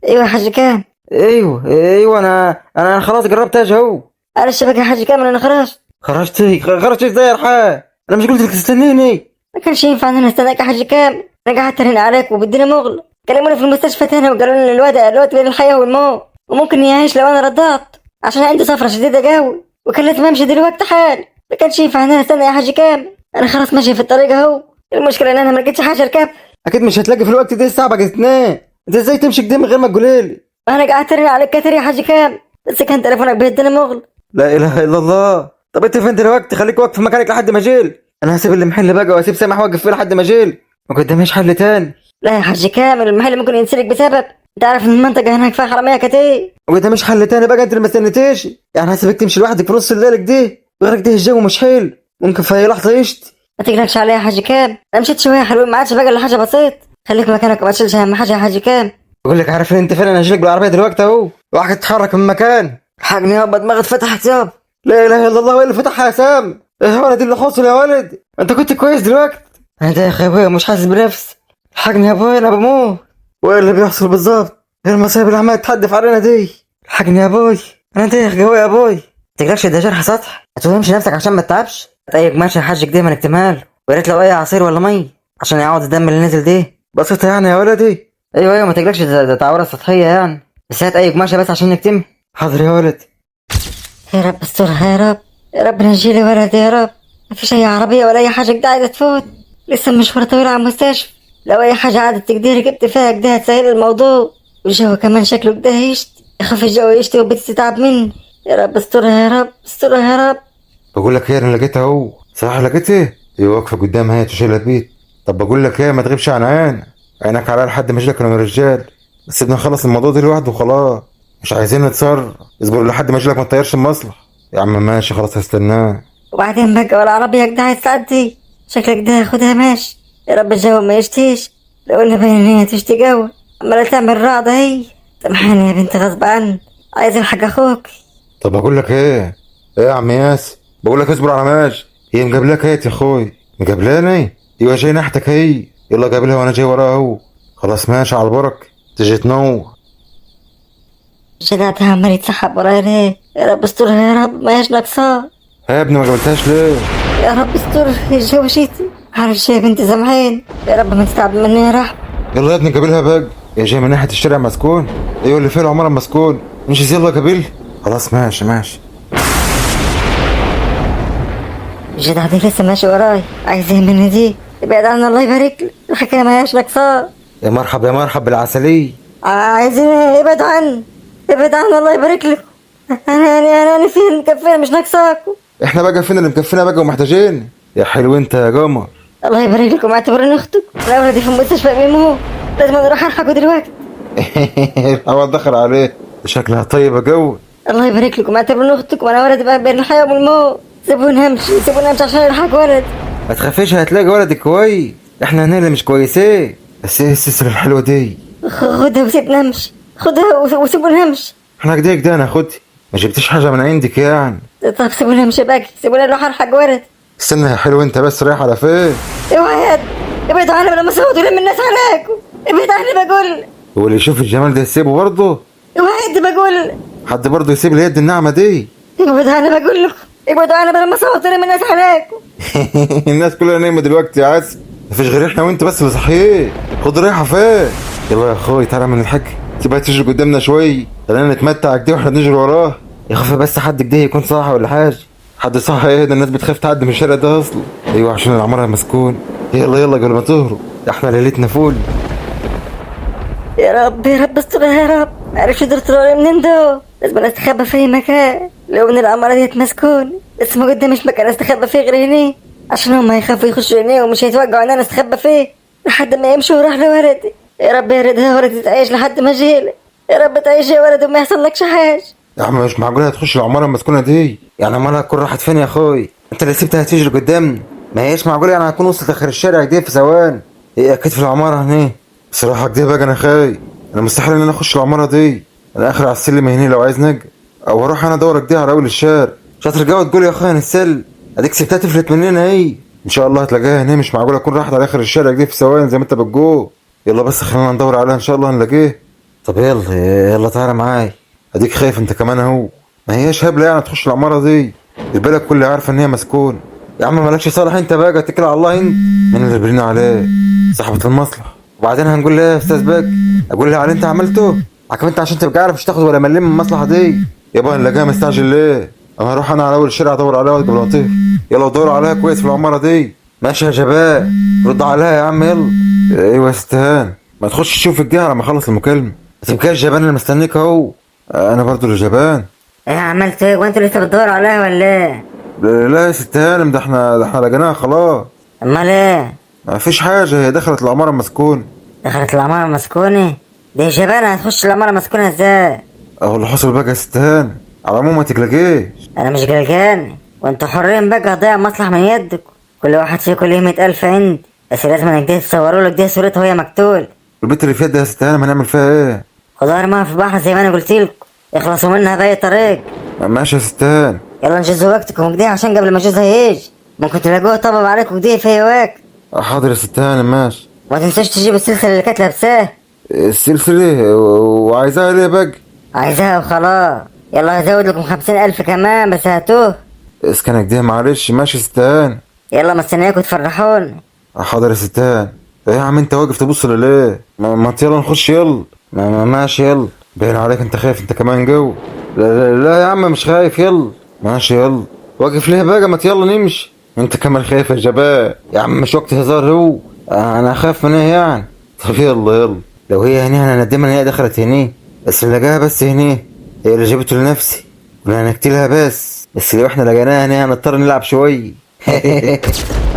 ايوه يا حاج كام. ايوه انا خلاص قربت اجي اهو. على الشبكه يا حاج كامل انا خرجت. خرجت ازاي يا رحال؟ انا مش قلت لك تستنيني؟ ما كانش ينفع ان انا استناك يا حاج كامل، انا قعدت ارن عليك وبدينا مغلق. كلموني في المستشفى تاني وقالوا لي الواد بين الحياه والموت، وممكن يعيش لو انا رضعت عشان عنده صفرة شديده قوي، وكان لازم امشي دلوقتي حال. ما كانش ينفع ان انا استنى يا حاج كامل، انا خلاص ماشي في الطريق اهو. المشكله ان انا ما لقيتش حاجه اركب. اكيد مش هتلاقي في الوقت ده، الساعه بقت 2. انت ازاي تمشي كده من غير ما تقولي؟ وانا قعدت ارن عليك كتير يا حاج كامل، بس كان تليفونك بيدينا مغلق. لا اله الا الله. طب انت فين دلوقتي؟ خليك واقف في مكانك لحد ما اجيل. انا هسيب المحل بقى واسيب سامح واقف فيه لحد ما اجيل، ما قداميش حل تاني. لا يا حاج كامل، المحل ممكن ينسلك بسبب، انت عارف ان المنطقه هناك فيها حراميه كتير. ما قداميش حل تاني بقى، انت اللي ما استنيتيش. يعني هسيبك تمشي لوحدك في نص الليل كده؟ غيرك ده الجو مش حلو، ممكن في اي لحظه يشتي. ما تقلقش عليا يا حاج كامل، انا مشيت شويه حلوين، ما عادش بقى الا حاجه بسيط. خليك مكانك وما تشيلش اهم حاجه يا حاج كامل. بقول لك عارف ان انت فين؟ انا هجيلك بالعربيه دلوقتي اهو، واحد تتحرك من مكان. الحقني يابا دماغي اتفتحت يابا. لا اله الا الله، وايه اللي فتحها يا سام؟ ايه يا ولد اللي حصل يا ولد؟ انت كنت كويس دلوقتي؟ انت يا اخي ابويا مش حاسس بنفسي. الحقني يا ابويا انا بموت. وايه اللي بيحصل بالظبط؟ ايه المصايب اللي عماله تحدف علينا دي؟ الحقني يا ابوي، انا تايه قوي يا ابوي. ما تقلقش ده جرح سطح، ما تتهمش نفسك عشان ما تتعبش. طيب ماشي يا حاج كده ما نكتمها، ويا ريت لو اي عصير ولا مي عشان يعوض الدم اللي نزل ده. بسيطه يعني يا ولدي. ايوه ما تقلقش، ده تعويره سطحيه يعني، بس هات اي قماشه بس عشان نكتمها. حاضر يا ولد. يا رب استرها يا رب، يا رب نجيلي ولدي يا رب. ما فيش اي عربيه ولا اي حاجه كده عايزه تفوت، لسه المشوار طويل على المستشفى. لو اي حاجه عادت تقدري جبت فيها كده هتسهل الموضوع، والجو كمان شكله كده يشتي، يخاف الجو يشتي وبنتي تتعب مني. يا رب استرها يا رب، استرها يا رب. بقول لك ايه، انا لقيتها اهو. صح لقيتها؟ هي واقفه قدامها، هي تشيلها بيت. طب بقول لك ايه، ما تغيبش عن عينك عليها لحد ما اجيلك انا والرجال. بس بدنا نخلص الموضوع ده لوحده وخلاص، مش عايزين نتصرف. اصبر لحد ما اجيلك، ما تطيرش المصلح. يا عم ماشي خلاص هستناه. وبعدين بقى ولا عربيه كده عايز تعدي، شكلك ده هاخدها ماشي. يا رب الجو ما يشتيش، لو انها باين ان هي تشتي قوي، عماله تعمل رعده هي. سامحاني يا بنتي غصب عني، عايز الحق اخوك. طب بقول لك ايه يا عم ياسر، بقول لك اصبر على ماشي. هي مقابلاك ايه يا اخوي؟ مقابلاني؟ ايوه جاي ناحيتك هي. يلا قابلها وانا جاي وراها اهو. خلاص ماشي على البركه، تجي تنور. جدعتها عمال يتسحب ورايا ليه؟ يا رب استرها يا رب، ما هيش ناقصاه. يا ابني ما قابلتهاش ليه؟ يا رب استرها، الجو شيتي. معلش يا بنتي سامحين، يا رب ما تتعب مني يا رحمة. يلا يا ابني قابلها بقى. يا جاي من ناحيه الشارع مسكون. ايوه اللي فيه العماره مسكون. مش يلا قابلها. خلاص ماشي. الجدع دي لسه ماشي وراي، عايز ايه مني دي؟ ابعد عني الله يبارك لك، الحكايه ما هياش ناقصاه. يا مرحب بالعسلية. عايزين ايه؟ ابعد عني، ابعد عني الله يبارك لك. انا فين مكفيه مش ناقصاكوا. احنا بقى فين اللي مكفينا بقى ومحتاجين؟ يا حلو انت يا قمر. الله يبارك لكم، اعتبروني اختك. انا ولدي في المستشفى بيموت، لازم اروح الحقه دلوقتي. الحوار دخل عليه، شكلها طيبة قوي. الله يبارك لكم، اعتبروني اختك، وانا ولدي بقى بين الحياه والموت. سيبوني امشي عشان الحق ولدي. ما تخافيش هتلاقي ولدك كويس، احنا هنا اللي مش كويسين. بس ايه السلسلة الحلوة دي؟ خدها وسيبني امشي، خدها وسيبوني امشي. احنا كده انا خدي، ما جبتش حاجة من عندك يعني. طب سيبوني امشي بقى، سيبوني اروح الحق ولدي. استنى يا حلو انت بس، رايح على فين؟ اوعى يا ابعد عني لما صوتوا لم الناس عليكم، ابعد عني بقول. هو اللي يشوف الجمال ده يسيبه برضه؟ اوعى يد بقول. حد برضه يسيب اليد الناعمة دي؟ ابعد عني بقول لكم، ابعدوا عني لما صوتوا لم الناس عليكم. الناس كلها نايمة دلوقتي يا عسل، مفيش غير احنا وانت بس اللي صحيين. خد رايحة فين؟ يلا يا اخوي تعالى من الحاج، سيبها تجري قدامنا شوي، خلينا نتمتع كده واحنا بنجري وراه. يا خفي بس حد كده يكون صاحي ولا حاجة. حد صح ايه ده؟ الناس بتخاف تعدي من الشارع ده اصلا. ايوه عشان العمارة مسكون. يلا يلا قبل ما تهرب، احنا ليلتنا فول. يا رب استرها يا رب. معرفش درت له منين ده، لازم استخبى في اي مكان. لو ان العمارة ديت مسكون بس ما قدامش مكان استخبى فيه غير هنا، عشان هما يخافوا يخشوا هنا ومش هيتوقعوا ان انا استخبى فيه لحد ما يمشوا وراح لولدي. يا رب يا ريتها ولدي تعيش لحد ما اجيلك. يا رب تعيش يا ولد وما يحصل لكش حاجة. يا عم مش معقول هتخش العمارة المسكونة دي، يعني امالها هتكون راحت فين يا اخوي؟ انت اللي سبتها تجري قدامنا. ما هيش معقول يعني هتكون وصلت اخر الشارع دي في ثواني. هي اكيد في العمارة هنا. بصراحة كده بقى انا خايف، انا مستحيل ان انا اخش العمارة دي. انا اخر على السلم هنا لو عايز نجي، او اروح انا ادور كده على اول الشارع. شاطر جوه تقول يا اخويا السل اديك سبتها تفلت مننا هي. ان شاء الله هتلاقيها هنا، مش معقول اكون راحت على اخر الشارع دي في ثواني زي ما انت بتقول. يلا بس خلينا ندور عليها ان شاء الله هنلاقيه. طب يلا يلا تعالى معايا، اديك خايف انت كمان اهو. ما هياش هبله يعني تخش العماره دي، البلد كلها عارفه ان هي مسكون. يا عم مالكش صالح انت بقى، اتكل على الله انت. مين اللي برينا عليه؟ صاحبة المصلحه. وبعدين هنقول لها يا استاذ بقى، اقول لها على اللي انت عملته حكم انت عشان تبقى عارف مش تاخد ولا مليم من المصلحه دي. يابا نلاقيها مستعجل ليه؟ انا هروح انا على اول الشارع ادور عليها قبل ما تطير. يلا دوروا عليها كويس في العماره دي. ماشي يا شباب، رد عليها يا عم يلا. ايوه يا استهان، ما تخش تشوف الجهه على ما اخلص المكالمه. ما تبقاش جبان، انا مستنيك اهو. انا برضو اللي جبان. ايه عملت ايه وانتوا لسه بتدوروا عليها ولا ايه؟ لا يا ست هانم، ده احنا لقيناها خلاص. امال ايه؟ ما فيش حاجه، هي دخلت العماره المسكون. دخلت العمارة مسكونة؟ دي شبانة هتخش العمارة مسكونة ازاي؟ اهو اللي حصل بقى يا ست هانم، على العموم ما تقلقيش. انا مش قلقان، وانتوا حرين بقى هضيع مصلحة من يدك. كل واحد فيكم ليه 100,000 عندي، بس لازم كده تصوروا له كده صورته وهي مقتول. البنت اللي في يدها يا ست هانم هنعمل فيها ايه؟ خضار ما في البحر زي ما انا قلت لكم، اخلصوا منها بأي طريق. ماشي يا ست هانم. يلا انجزوا وقتكم كده عشان قبل ما جوزها يجي ممكن تلاقوه طبب عليكم كده في اي وقت. حاضر يا ست هانم ماشي. وما تنسوش تجيبوا السلسلة اللي كانت لابساه. السلسله وعايزاها ليه بقى؟ عايزاها وخلاص. يلا هزود لكم 50,000 كمان بس هاتوه. اسكنك دي معلش. ماشي يا ست هانم. يلا مستنياكوا تفرحون. حاضر يا ست هانم. ايه يا عم انت واقف تبص ليه؟ ما يلا نخش يلا. ماشي يلا. باين عليك انت خايف انت كمان جو. لا يا عم مش خايف يلا. ماشي يلا. واقف ليه بقى؟ ما يلا نمشي. انت كمان خايف يا جبان يا عم، مش وقت هزار هو. انا اخاف من ايه يعني؟ طب يلا. لو هي هني انا ندمها ان هي دخلت هني، بس اللي لقاها بس هني هي اللي جابته لنفسي، ولا هنقتلها بس لو احنا لقيناها هني هنضطر نلعب شوي. يا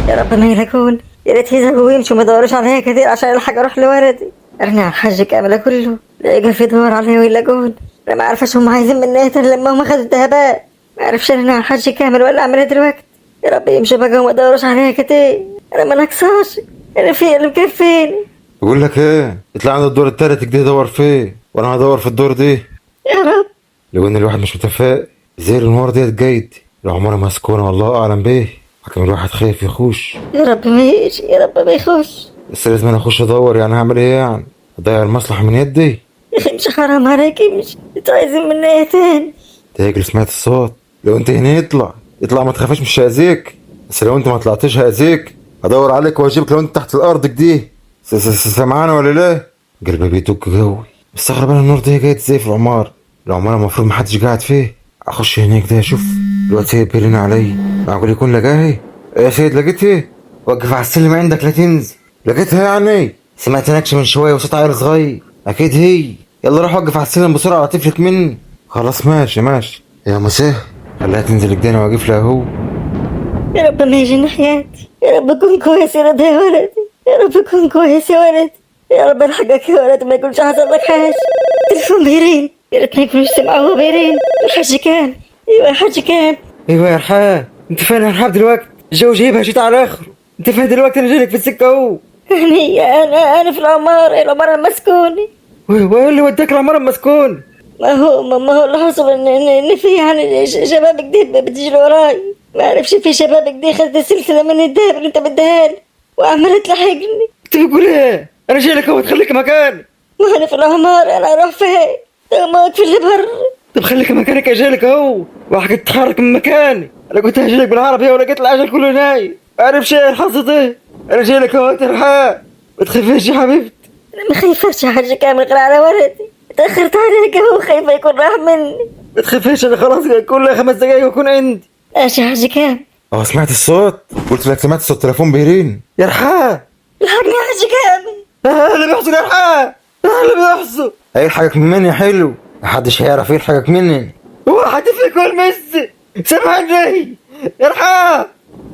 رب ما يلاقون، يا ريت يذهبوا ويمشوا ما يدوروش عليا كتير عشان الحق اروح لوردي. ارجع الحاج كامله كله لاقي في دور عليا ويلاقون. انا ما عارفش هم عايزين مني ايه لما هم خدوا الذهبات. ما اعرفش ارجع الحاج كامل ولا اعمل ايه دلوقتي. يا رب يمشوا بقى وما يدوروش عليا كتير. انا ما ناقصاش، انا في اللي مكفيني. بقول لك ايه، اطلع عند الدور التالت كده دور فيه، وانا هدور في الدور دي. يا رب. لو ان الواحد مش متفائل زي النور ديت جايد، العمارة مسكونة والله اعلم بيه، حكم الواحد خايف يخش. يا رب ما يجي، يا رب ما يخش. بس لازم انا اخش ادور، يعني هعمل ايه يعني؟ اضيع المصلحة من يدي؟ يا اخي مش حرام عليك امشي، انتوا عايزين مني ايه تاني؟ تاجل سمعت الصوت. لو انت هنا اطلع ما تخافش مش هاذيك، بس لو انت ما طلعتش هاذيك. ادور عليك واجيبك لو انت تحت الارض دي. سمعانا ولا لا؟ قلبي بيدق قوي. مستغرب انا النور ده جاي ازاي في العمارة المفروض محدش قاعد فيه. اخش هناك ده اشوف الواد سيد بيرن علي، معقول يكون لقاهي؟ يا سيد لقيتها؟ وقف على السلم عندك لا تنزل. لقيتها يعني؟ سمعت نكش من شويه وصوت عيل صغير، اكيد هي. يلا روح وقف على السلم بسرعه تفلت مني. خلاص ماشي يا مساه، خليها تنزل كده انا واقف لها اهو. يا رب ما يجي ناحياتي، يا رب كن كويس يا رضا يا ولدي، يا رب كن كويس يا ولدي، يا رب الحقك يا ولدي ما يكونش حصل لك حاجه. تليفون بيرين، يا ريت ما يكونش سمعه بيرين. الحاج كان، ايوه يا حاج كان. ايوه يا رحاب، انت فين يا رحاب دلوقتي؟ الجو جايبها جيت على اخره. انت فين دلوقتي؟ انا جايلك في السكه اهو. انا في العماره المسكونه. وايه اللي وداك العماره المسكون؟ ما هو اللي حصل ان في يعني شباب كده بتجري وراي. ما اعرفش في شباب كده خدت السلسله من الدهب اللي انت بديها لي وعملت تلحقني. انت بتقول ايه؟ انا جايلك اهو، تخليك مكاني. ما انا في العماره، انا اروح فين؟ ما واقف اللي بره. طب خليك مكانك، اجيلك اهو وحكيت تتحرك من مكاني. انا كنت هجيلك بالعربيه ولقيت العجل كله نايم. عارف ايه الحظ ده؟ انا جايلك اهو يا رحاب، ما تخافيش يا حبيبتي. انا ما خايفاش يا حاج كامل غير على ولدي. اتاخرت عليك اهو، خايفه يكون راح مني. ما تخافيش، انا خلاص كل 5 دقايق واكون عندي. ايش يا حاج كام؟ اه سمعت الصوت؟ قلت لك سمعت صوت تليفون بيرين. يا رحاب الحقني يا حاج كام. اللي بيحصل يا رحاب، اللي بيحصل هيلحقك منين يا حلو؟ محدش هيعرف يلحقك منين. هو حد فيكم المس سامعني يا رحاب؟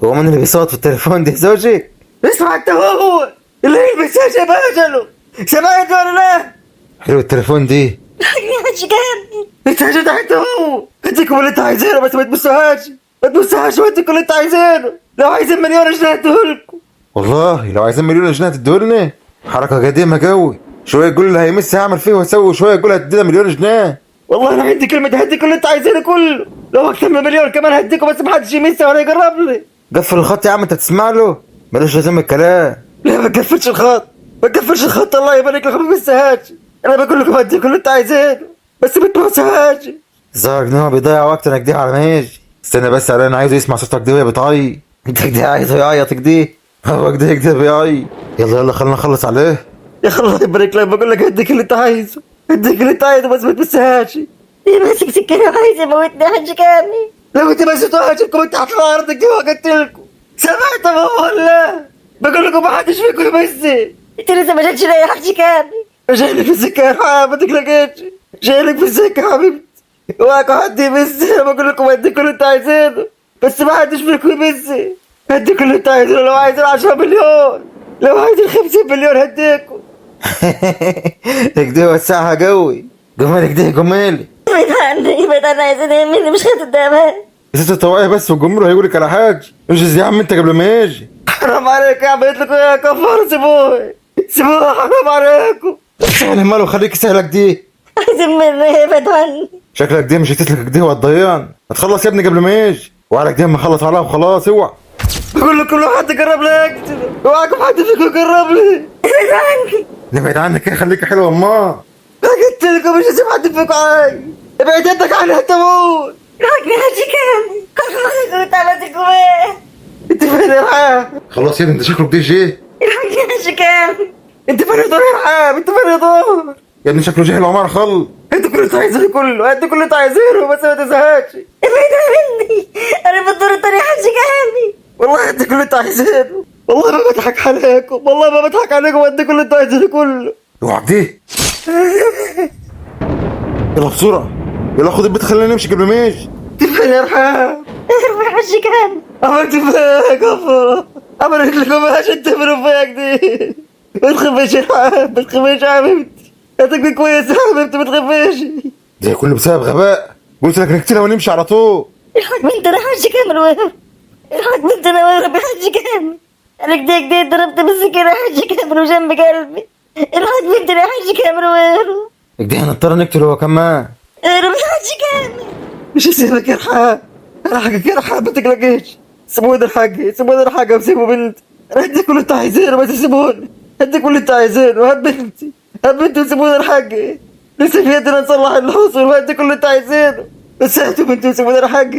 هو من اللي بيصوت في التليفون ده زوجك؟ اسمع انت هو اللي يلبس باجله، سمعت ولا لا؟ حلو التليفون دي. الحقني يا حاج كام. انت جدع انت هو، اديكم اللي انت عايزينه بس ما تبصوهاش، ما تبصوهاش واديكم اللي انت عايزينه. لو عايزين مليون جنيه اديهولكم. والله لو عايزين مليون جنيه تديهولنا؟ حركة قديمة قوي، شوية تقول اللي هيمس هعمل فيه واسوي، وشوية تقول هتدينا مليون جنيه. والله انا عندي كلمة هديكم اللي انت عايزينه كله، لو اكتر من مليون كمان هديكم بس محدش يمسها ولا يقرب لي. قفل الخط يا عم انت تسمع له، ملوش لازم الكلام. لا ما تقفلش الخط، ما تقفلش الخط الله يبارك لك ما تمسهاش. انا بقول لكم هديكم اللي انت عايزينه بس ما تمسهاش. الظاهر ان هو بيضيع وقتنا كده على ما يجي. استنى بس انا عايزه يسمع صوتك دي وهي بتعيط. انت كده عايزه يعيط كده؟ هو كده بيعيط. يلا خلينا نخلص عليه. يا اخي الله يبارك لك بقول لك هديك اللي انت عايزه، هديك اللي انت عايزه بس ما تمسهاش. ايه ماسك سكينة وعايز يموتني يا حاج كامل. لو انت مسكتوهاش كنت هطلع ارضك دي وقتلكم. سمعت ولا؟ بقول لكم ما حدش فيكم يمسي. انت لسه ما جاتش ليه يا حاج كامل؟ جاي لك في السكه يا حبيبي ما تقلقيش، جاي لك في السكه يا حبيبتي. اوعكوا حد يمسي، بقول لكم هديكوا اللي انت عايزينه بس ما حدش فيكم يمسي. هديكوا اللي انت عايزينه، لو عايزين 10 مليون، لو عايزين 50 مليون هديكوا. كده وسعها قوي. قمالي كده قمالي. ابعد عني ابعد عني، عايزين مني مش خدت قدامها. بس الطواقي بس والجمهور هيقولك على حاجه. انجز يا عم انت قبل ما يجي. حرام عليك يا عم قلت لكم يا كفار سيبوه سيبوه حرام عليكم. سهل ماله خليك سهلك دي. عايزين مني ابعد عني. شكلك دي مش هتسلك كده وهتضيعني. ما تخلص يا ابني قبل ما يجي، وعلى كده ما خلص عليها وخلاص. اوعى بقول لكم لو حد قرب لي اقتله، اوعكم حد فيكم يقرب لي. ابعد عني. نبعد عنك يا خليك حلوه امال. قلت لكم مش هسيب حد فيكم عاي. ابعد يدك عني هتموت. الحقني يا حاج كامل. كل ما كنت عملتكم ايه؟ انت فين يا رحاب؟ خلاص يا ابني انت شكلك دي جي. الحقني يا حاج كامل. انت فين يا دور يا رحاب؟ انت فين يا دور؟ يا ابني شكله جهل عمر خل. انت كل اللي انت عايزينه كله، انت كل اللي انت عايزينه بس ما تزهقش. ابعد عني، انا بالدور التاني يا حاج كامل. والله انت كل اللي انت عايزينه، والله ما بضحك عليكم، والله ما بضحك عليكم، انت كل اللي انت عايزينه كله. اوعى دي. يلا بسرعه، يلا خد البيت خلينا نمشي قبل ما يجي. انت فين يا رحاب؟ اروح يا حاج كامل. عملت فيها يا كفره، عملت لكم عشان تعملوا فيك دي. ما تخافيش يا رحاب، ما تخافيش يا حبيبتي، هتبقي كويسه يا حبيبتي ما تخافيش. ده كله بسبب غباء، قلت لك نقتلها ونمشي على طول. الحق بنتنا حاج كامل وهرب، الحق بنتنا وهرب يا حاج كامل. انا كده ضربت بالسكينة يا حاج كامل وجنب قلبي. الحق بنتنا يا حاج كامل وهرب. كده هنضطر نقتله هو كمان. هرب يا حاج كامل. مش هسيبك يا رحاب، انا حقك يا رحاب ما تقلقيش. سيبوني الحق، سيبوني الحق وسيبوا بنتي. انا هديك اللي انت عايزينه بس سيبوني، هديك اللي انت عايزينه، هات بنتي، هات بنتي وسيبوني الحق. لسه في يدنا نصلح اللي حصل وهديك اللي انت عايزينه بس هاتوا بنتي وسيبوني الحق.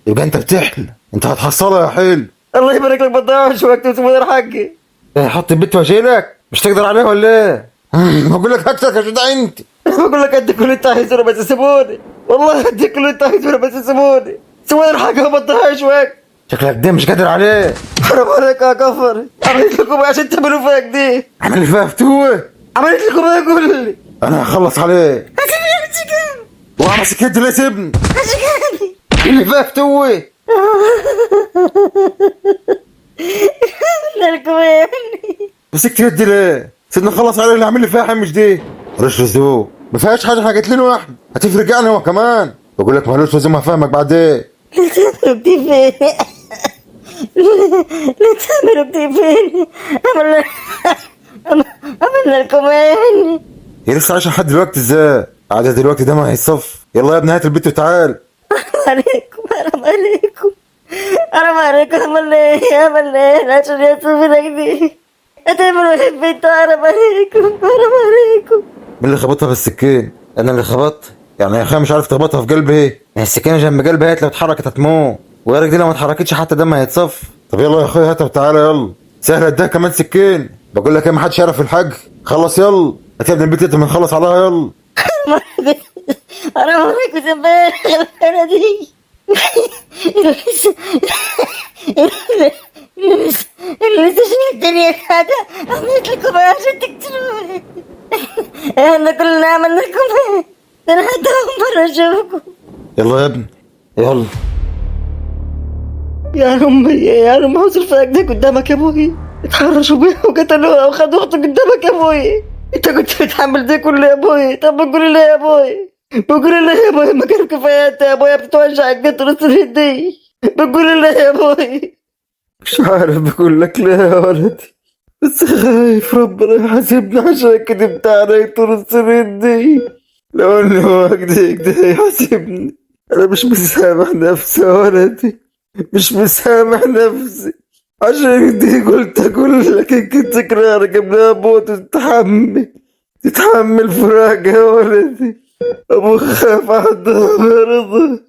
يبقى انت بتحلم، انت هتحصلها يا حلو. الله يبارك لك ما تضيعش وقت وسيبوني الحق. ايه حط البنت واشيلك؟ مش تقدر عليه ولا ايه؟ بقول لك هكتك يا جدع انت. بقول لك هديك اللي انت عايزينه بس سيبوني، والله هديك اللي انت عايزينه بس سيبوني، سيبوني الحق وما تضيعش وقت. شكلك دي مش قادر عليه. حرام عليك يا كفر، عملت لكم ايه عشان تعملوا فيك دي؟ عمل فيها فتوه؟ عملت لكم ايه قول لي؟ انا هخلص عليه. هسيبني يا حاج كامل. وامسك يدي ليه سيبني؟ حاج كامل. اللي فيها فتوه. عملنا لكم ايه يا ابني؟ مسكت يدي ليه؟ سيبنا نخلص عليه اللي عامل لي فيها حمش دي. رش رزوق ما فيهاش حاجه حكت لنا واحد، هتفرق يعني هو كمان. بقول لك مالوش لازم افهمك بعدين. لا تعملوا بدي فين؟ لا تعملوا بدي فين؟ عملنا لكم ايه يعني؟ هي لسه عايشه لحد دلوقتي ازاي؟ قاعده دلوقتي ده ما هيصف. يلا يا ابني هات البيت وتعال. حرام عليكم حرام عليكم حرام عليكم. عملنا ايه عشان يصوفي دي؟ هتعملوا ايه في البيت؟ حرام عليكم حرام عليكم. مين اللي خبطها بالسكين؟ انا اللي خبطت؟ يعني يا اخي مش عارف تخبطها في قلبي ايه؟ ما هي السكينه جنب قلبي هات، لو اتحركت هتموت، وغيرك دي لو ما اتحركتش حتى دم هيتصف. طب يلا يا اخويا هاتها وتعالى يلا. سهله اديها كمان سكين. بقول لك ايه ما حدش يعرف الحاج. خلص يلا هات يا ابن البيت انت بنخلص عليها يلا. حرام عليكم زبالة الخلفانة دي. لسه لسه شايف الدنيا قاعدة عملت لكم ايه عشان تقتلوني؟ احنا كلنا عملنا لكم ايه؟ ده انا حتى أول مرة اشوفكم. يلا يا ابني يلا. يا أمي يا أمي حوصل فاك ده قدامك يا أبوي، اتحرشوا بيها وقتلوها وخدوا أختك قدامك يا أبوي. أنت كنت بتحمل ده كله يا أبوي؟ طب بقول لي يا أبوي، بقول لي يا أبوي، ما كان كفايات يا أبوي بتتوجع القطر السرير دي، بقول لي يا أبوي. مش عارف بقول لك ليه يا ولدي، بس خايف ربنا يحاسبني عشان كدبت عليك طول السنين دي. لو اني هو كده يحاسبني، انا مش مسامح نفسي يا ولدي، مش مسامح نفسي. عشان كده قلت اقول لك يمكن تكرار قبل اموت تتحمل فراق يا ولدي. ابو خاف عالدهب يا رضا،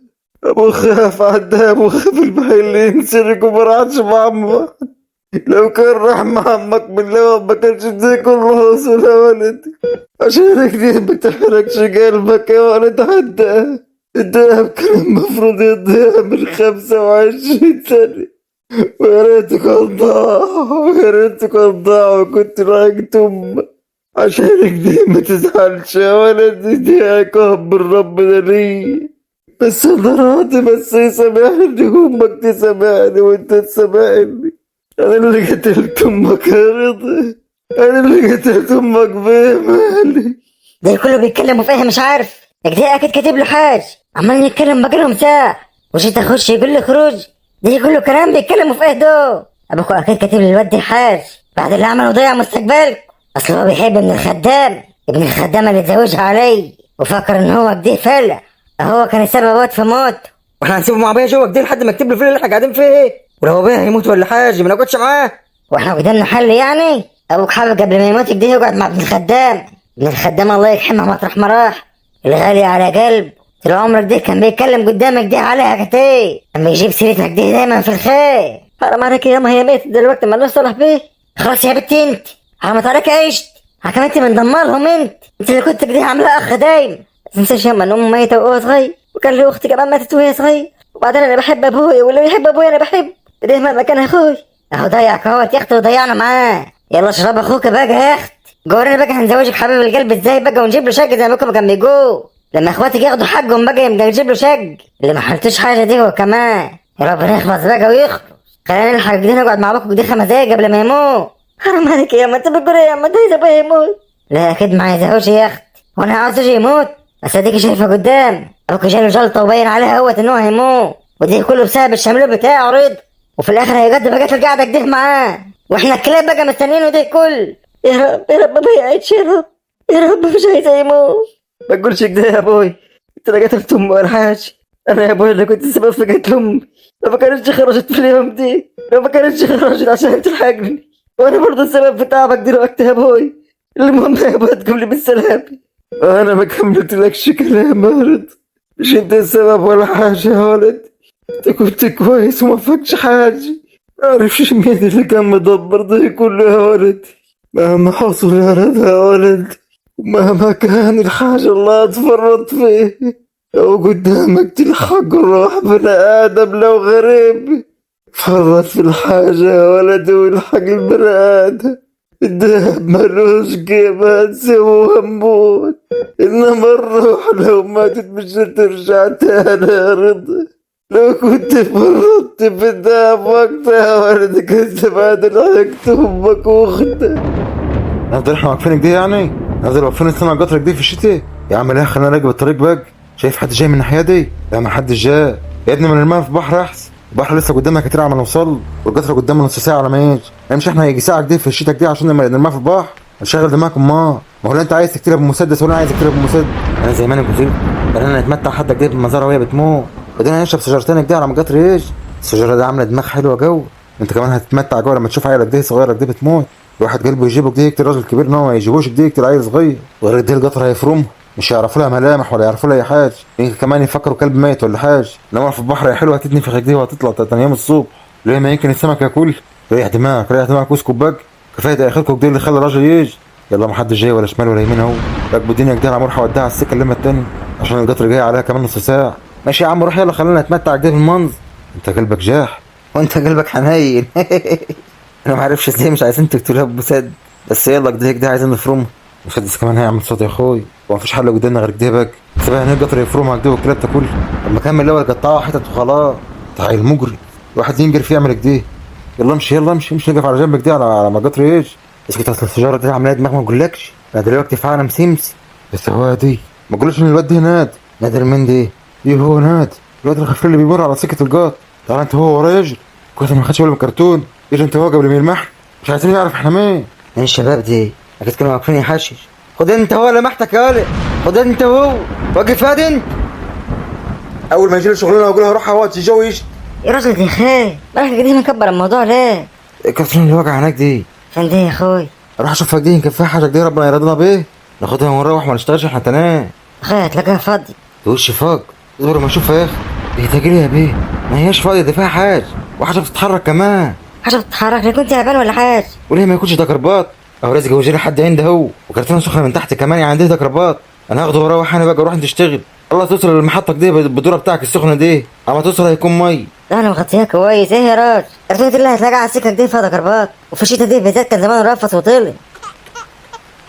ابو خاف عالدهب وخاف المحل ينسرق وما راحش مع بعض. لو كان راح مع عمك بالله ما كانش ده كله حصل يا ولدي. عشان كده ما تحرقش قلبك يا ولد. حتى الدهب كان المفروض يضيع من 25 سنة، ويا ريته كان ضاع، ويا ريته كان ضاع وكنت راقت امك. عشان كده ما تزعلش يا ولدي، دي عقاب من ربنا لي. بس انا راضي بس يسامحني وامك تسامحني وانت تسامحني. انا اللي قتلت امك يا رضا، انا اللي قتلت امك بمالي. ده كله بيتكلموا في ايه مش عارف، كده اكيد كاتب له حاجة، عمال يتكلم بقالهم ساعة وجيت اخش يقول لي خروج. ده كله كلام بيتكلموا في ايه ده؟ ابوكوا اكيد كاتب لي الواد حاج بعد اللي عمله ضيع مستقبلك. اصل هو بيحب ابن الخدامة اللي اتزوجها علي وفكر ان هو كده فلة، هو كان السبب واد في موت. واحنا هنسيبه مع ابويا جوه كده لحد ما يكتب له الفيلم اللي احنا قاعدين فيه، ولو ابويا هيموت ولا حاجه ما نقعدش معاه. واحنا قدامنا حل يعني؟ ابوك حابب قبل ما يموت كده يقعد مع ابن الخدام الله يرحمه مطرح ما راح، الغالي على قلب. طول عمرك ده كان بيتكلم قدامك ده عليها كتير، اما يجيب سيرتك ده دايما في الخير. حرام عليك يا ما هي ماتت دلوقتي ما لناش صالح بيه. خلاص يا بنتي انت حرمت عليك عيشت، حكم انت من دمارهم انت اللي كنت كده عامله اخ دايم. ما تنساش ياما ان امه ميته وهو صغير، وكان له اختي كمان ماتت وهي صغير. وبعدين انا بحب ابويا واللي بيحب ابويا انا بحب، ده مهما كان اخوي. اهو ضيع كهوت يا اختي وضيعنا معاه. يلا اشرب اخوك بقى يا اخت، جورنا بقى هنزوجك حبيب القلب ازاي بقى ونجيب له شق زي ما كان بيقول. لما اخواتك ياخدوا حقهم بقى يبقى نجيب له شق. اللي ما حلتوش حاجه دي هو كمان. يا ربنا يخلص بقى ويخلص. خلينا نلحق كده نقعد مع ابوك دي 5 دقايق قبل ما يموت. حرام عليك يا ما انت بتقول ايه يا ما انت عايز ابويا يموت؟ لا اكيد ما عايزهوش يا اخت، وانا عاوز يجي يموت. بس اديكي شايفه قدام ابوك جاله جلطه وباين عليها هوت ان هو هيموت، ودي كله بسبب الشملوك بتاعه رضا. وفي الاخر هيقضي بقى في القعده كده معاه، واحنا الكلاب بقى مستنيينه ده كل. يا رب يا رب ما يعيش يا رب، يا رب مش عايز يموت. ما تقولش كده يا ابوي، انت لا قتلت امي ولا حاجه. انا يا ابوي اللي كنت السبب في قتل امي، لو ما كانتش خرجت في اليوم دي، لو ما كانتش خرجت عشان تلحقني، وانا برضه السبب في تعبك دلوقتي يا ابوي. المهم يا ابوي تقول لي بالسلامه. انا ما كملتلكش كلام يا رضا، مش انت السبب ولا حاجه يا ولد. انت كنت كويس وما فاكش حاجه، معرفش مين اللي كان مدبر ده كله يا ولد. مهما حصل يا رضا يا ولد، ومهما كان الحاجة الله اتفرط فيه، لو قدامك تلحق روح بني آدم لو غريب، فرط في الحاجة يا ولد والحق البني آدم. الدهب ملوش قيمة تسوى موت، إنما الروح لو ماتت مش هترجع تاني يا رضا. لو كنت فرطت في الدهب وقتها يا ولد كنت بعد لحقت أمك وأختك. نفضل احنا واقفين كده يعني؟ نفضل واقفين نستنى القطر كده في الشتاء؟ يا عم لا خلينا نراقب الطريق بقى. شايف حد جاي من الناحية دي؟ لا ما حدش جاي يا ابني، من الماء في البحر أحسن. البحر لسه قدامنا كتير على ما نوصل، والقطر قدامنا نص ساعة على ما يجي. مش احنا هيجي ساعة كده في الشتاء كده عشان نرميها في البحر؟ نشغل دماغكم ما هو انت عايز تكتبها بمسدس وانا عايز اكتبها بمسدس. انا زي ما انا قلت لكم انا نتمتع حتى كده بالمزارة وهي بتموت، بعدين هنشرب سيجارتين كده على ما القطر يجي. السيجارة دي عاملة دماغ حلوة جو، انت كمان هتتمتع جو لما تشوف عيلك دي صغيرة كده بتموت. الواحد قلبه يجيبه كده يكتر راجل كبير ان هو ما يجيبوش كده يكتر عيل صغير، وغير كده القطر هيفرمها مش هيعرفوا لها ملامح ولا يعرفوا لها اي حاجه، يمكن كمان يفكروا كلب ميت ولا حاجه. انما في البحر يا حلوه هتتنفخ كده وهتطلع تاني يوم الصبح. ليه ما يمكن السمك ياكل؟ ريح دماغك واسكت بقى. كفايه اخركم كده اللي خلى الراجل يجي. يلا ما حدش جاي ولا شمال ولا يمين اهو، راكبوا الدنيا كده على مرحله وداها على السكه اللمه التانيه عشان القطر جاي عليها كمان نص ساعه. ماشي يا عم روح يلا خلينا نتمتع كده بالمنظر. انت قلبك جاح وانت قلبك حنين. انا ما اعرفش ازاي مش عايزين تقتلوها بمسد، بس يلا كده كده عايزين نفرمها. مسدس كمان هيعمل صوت يا اخوي، ومفيش حل قدامنا غير كده بقى. سيبها هنا القطر يفرمها كده والكلاب تاكلها. لما كمل الاول قطعها حتت وخلاص. تعال مجري الواحد ينجر فيه يعمل كده. يلا امشي يلا امشي، مش نقف على جنبك دي على ما القطر يجي. اسكت، اصل السيجاره دي عامله دماغ ما اقولكش. انا دلوقتي في عالم سمسي. بس هو دي ما اقولش ان الواد ده ناد. نادر من دي؟ دي هو ناد الواد الخفيف اللي بيمر على سكه القطر. تعال انت هو ورا يجري. كويس ما خدش باله من الكرتون. يجي انت هو قبل ما يلمح. مش عايزين يعرف احنا مين. مين الشباب دي؟ اكيد كانوا واقفين يحشش. خد انت هو لمحتك يا ولد، خد انت هو واقف هاد انت. اول ما يجي له شغلانه اقول له روح هواتش الجو يشتي. يا راجل يا اخي مالك كده مكبر الموضوع ليه؟ الكرتون اللي وقع هناك دي فين دي يا اخوي؟ روح اشوفها دي نكفيها حاجه دي ربنا يرضينا بيه. ناخدها ونروح ما نشتغلش احنا تاني. اخوي هتلاقيها فاضي. وش فاق اصبر ما اشوفها يا اخي. دي تجري يا بيه، ما هياش فاضيه دي فيها حاجه وحاجه بتتحرك كمان. حاجه بتتحرك؟ ليه كنت تعبان ولا حاجه؟ وليه ما يكونش ده كرباط؟ اهو رزق وجري حد عنده هو وكرتونه سخنه من تحت كمان، يعني عندي ده كرباط. انا هاخده واروح انا بقى اروح تشتغل. الله توصل للمحطه دي بالدوره بتاعك السخنه دي، اما توصل هيكون مي. لا انا مغطيها كويس. ايه يا راجل؟ الكرتونه اللي هتلاقي على السكه دي فيها كربات، وفي الشتا دي بالذات كان زمان رفص وطلع.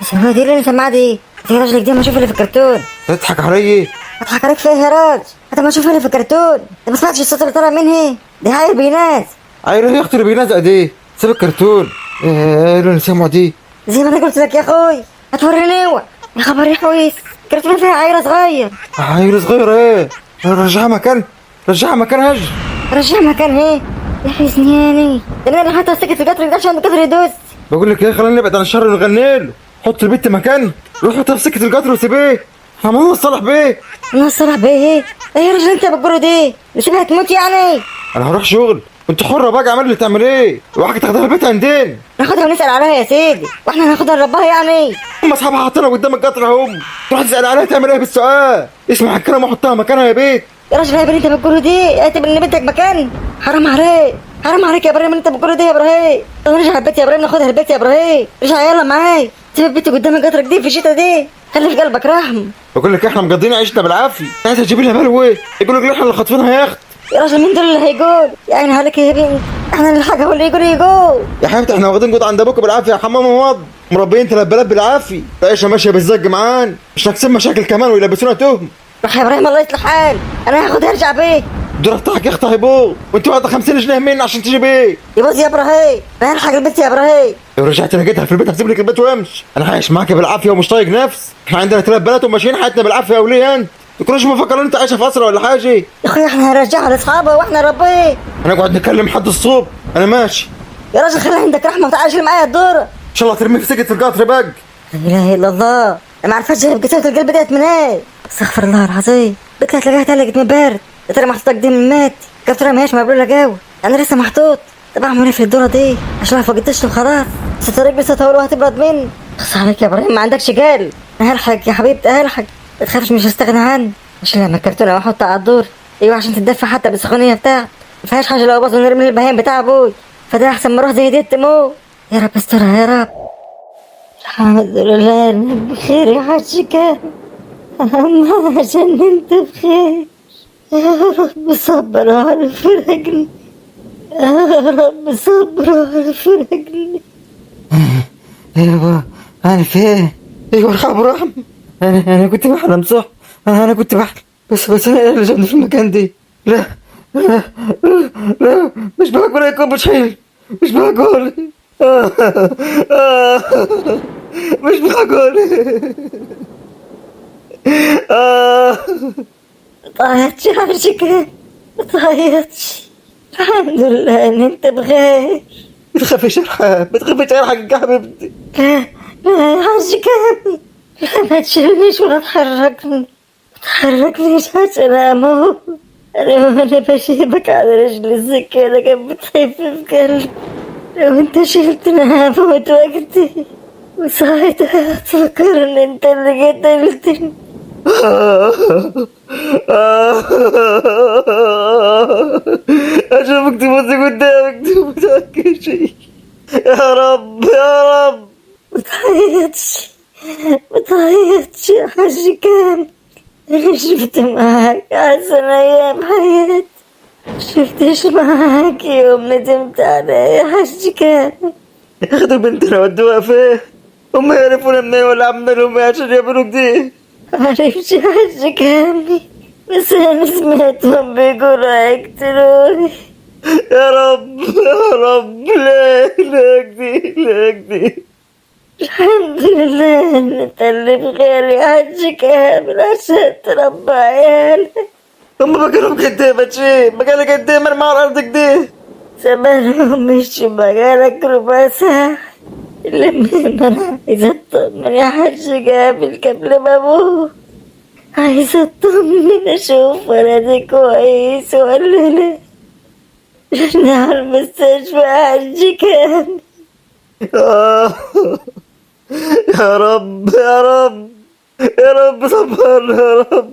بس هو دي اللي سماعه دي؟ يا راجل دي ما اشوف اللي في الكرتون. تضحك علي؟ اضحك عليك فيه يا راجل؟ انت ما اشوف اللي في الكرتون؟ انت ما سمعتش الصوت اللي طالع منها؟ دي هاي بينات. عيل يا اختي اللي بينزق دي سيب الكرتون. ايه اللي سامعه دي؟ زي ما انا قلت لك يا اخوي هتوريني هو. يا خبر يا حويس، الكرتون فيها عيله صغير. عيل صغير ايه؟ رجعها مكان، رجعها مكان هج. رجع مكان ايه؟ يا حسنياني ده انا حتى سكت القطر ده عشان القطر يدوس. بقول لك ايه خلينا نبعد عن الشر ونغني له. حط البت مكان، روح حطها في سكه القطر وسيبيه. احنا ما نصلح بيه. نصرح بيه ايه؟ ايه يا راجل انت بتقوله دي؟ نسيبها تموت يعني؟ انا هروح شغل وانت حره بقى اعمل اللي تعمل ايه. وحاجه تاخدها البيت عندين. ناخدها ونسال عليها يا سيدي، واحنا هناخدها نربها يعني؟ هم اصحابها حاطينها قدام القطر اهم. تروح تسال عليها تعمل ايه بالسؤال. اسمع الكلام وحطها مكانها يا بيت. يا راجل يا ابراهيم انت بتقوله دي؟ اعتبر ان بنتك مكان. حرام عليك، حرام عليك يا ابراهيم اللي انت بتقوله دي يا ابراهيم. نرجع البيت يا ابراهيم، ناخدها البيت يا ابراهيم. رجع يلا معاي، سيب البيت قدام القطر دي في الشتا دي. خلي في قلبك رحم. بقول لك احنا مقضيين عيشتنا بالعافيه، عايزه تجيب لها بلوه. يقول لك احنا اللي خاطفينها يا اخت. يا راجل مين دول اللي هيقول؟ يا عيني عليك يا بنت، احنا اللي الحاجه هو اللي يقول. يا حبيبتي احنا واخدين جوط عند ابوك بالعافيه يا حمام ومض. مربيين تلبلات بالعافيه، العيشه ماشيه بالزق معانا، مش ناقصين مشاكل كمان ويلبسونا تهم. روح يا ابراهيم الله يصلح حال، انا هاخدها ارجع بيه. الدور بتاعك يا اختي هيبوظ وانت واخده 50 جنيه مني عشان تجي بيه. يبوظ يا ابراهيم، انا هلحق البيت يا ابراهيم. لو رجعت لقيتها في البيت هسيب لك البيت وامشي. انا عايش معاك بالعافيه ومش طايق نفس. احنا عندنا 3 بنات وماشيين حياتنا بالعافيه وليه انت؟ تكونوش مفكرين انت عايشه في اسره ولا حاجه. يا اخويا احنا هنرجعها لاصحابها واحنا نربيه. هنقعد نتكلم حد الصبح. انا ماشي. يا راجل خلي عندك رحمه وتعالش معايا الدوره. ان شاء الله ترمي في سكه القطر بق. لا اله الا الله، انا ما عرفتش بكسرة القلب ديت من ايه. استغفر الله العظيم، بكره تلاقيها تلقت من بارد. يا ترى محطوطه قدام من مات، كفتره ما هيش مبلوله جو، انا لسه محطوط. طب اعمل ايه في الدوره دي عشان ما فقدتش له خلاص؟ سترك لسه طول وهتبرد مني. خص عليك يا ابراهيم ما عندكش قال. انا هلحق يا حبيبتي هلحق، ما تخافش مش هستغنى عنه. مش لما الكرتونه واحطها على الدور ايوه عشان تتدفى حتى بالسخونيه بتاعته. ما فيهاش حاجه لو باظ ونرمي البهايم بتاع ابوي، فده احسن ما اروح زي دي تموت. يا رب استرها يا رب. الحمد لله انك بخير يا حاج كامل، اهم عشان انت بخير. يا رب صبر على فرقني، يا رب صبر على فرقني. ايوه انا فين؟ ايوه ارحم رحم. انا كنت بحلم صح. انا كنت بحلم بس انا اللي جابني في المكان دي. لا لا لا, لا. مش بقول يكون بشحيل. مش بقول مش بقول طايتش يا حاج كامل، طايتش. الحمد لله ان انت بخير. ما تخافيش ارحم، ما تخافيش ارحم يا حبيبتي. لا لا يا حاج كامل، لا ما تشيلنيش ولا تحركني، متحركنيش عشان اموت. انا بشيبك على رجلي السكينة كانت بتخف في قلبي. لو انت شلتني هموت وقتي، وساعتها هتفكر ان انت اللي قتلتني. اشوفك تبصي قدامك تبصي شيء. يا رب يا رب. متعيطش يا حاج كامل، أنا شفت معاك أحسن أيام حياتي، شفتش معاك يوم ندمت على يا حاج كامل. ياخدوا بنتنا ودوها فين؟ هم يعرفونا منين ولا عملنا لهم ايه عشان يعملوا كده؟ معرفش يا حاج كامل، بس أنا سمعتهم بيقولوا هيقتلوني. يا رب يا رب، ليه كده؟ الحمد لله إن أنت اللي بخير يا حاج كامل عشان تربى عيالك. هم بقالهم قد ايه بتشي؟ بقالك قد ايه مرمى على الارض كده؟ زمانهم مش بقالك ربع ساعة. المهم أنا عايزة أطمن يا حاج كامل قبل ما أموت، عايزة أطمن أشوف ولدي كويس ولا لا. رحنا على المستشفى يا حاج كامل. آه. يا رب يا رب يا رب صبرنا يا رب.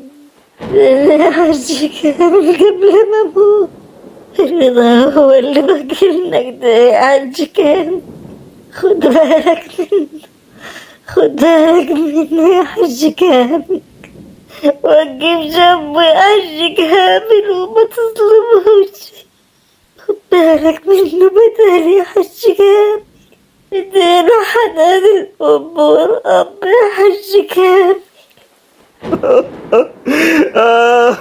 يا حاج كامل قبل ما أموت، الرضا هو اللي باقي لنا كده يا حاج كامل. خد بالك منه، خد بالك منه يا حاج كامل، وقف جنبه يا حاج كامل وما تظلموش. خد بالك منه بدل يا حاج كامل، اديله حنان الأم والأب يا حاج كامل. آه.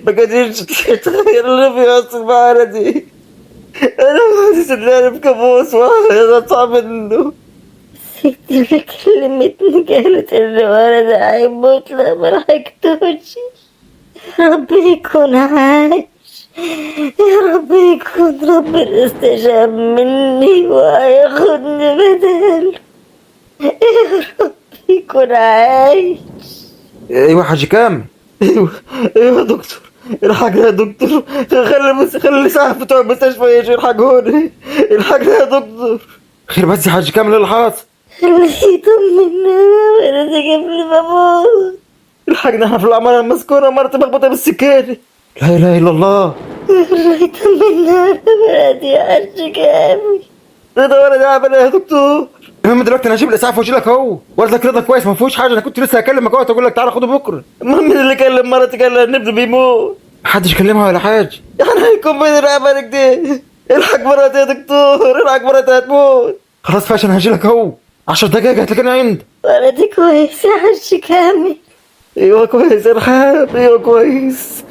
ما قدرتش اتخيل اللي بيحصل معانا دي. انا حاسس ان انا في كابوس واحد اطلع منه. الست اللي كلمتني قالت ان ولدي هيموت لو ملحقتوش. يا رب يكون عايش، يا رب يكون ربنا استجاب مني وهياخدني بداله. يا رب يكون عايش. ايوه يا حاج كامل. ايوه يا دكتور، الحقنا يا دكتور، خلي الاسعاف بتوع المستشفى يجي يلحقوني، الحقنا يا دكتور. خير بس يا حاج كامل، ايه اللي حاصل؟ اللي يطمنا ولدي قبل ما اموت. الحقنا احنا في العمارة المذكورة، مرتي مخبوطة بالسكينة. لا اله الا الله. الله يطمنا ولدي يا حاج كامل. رضا ولدي عمل ايه يا دكتور؟ المهم دلوقتي انا هجيب الاسعاف واجي لك اهو. والدك رضا كويس ما فيهوش حاجه، انا كنت لسه هكلمك اهو اقول لك تعالى خده بكره. المهم مين اللي كلم مرتي قال لها ان ابنه بيموت؟ محدش كلمها ولا حاجه. يعني هيكون بين العمل كده. الحق مرتي يا دكتور، الحق مرتي هتموت. خلاص فاشل، انا هجي لك اهو 10 دقايق هتلاقيني عندي. ولدي كويس يا حاج كامل. ايوه كويس يا رحاب، ايوه كويس.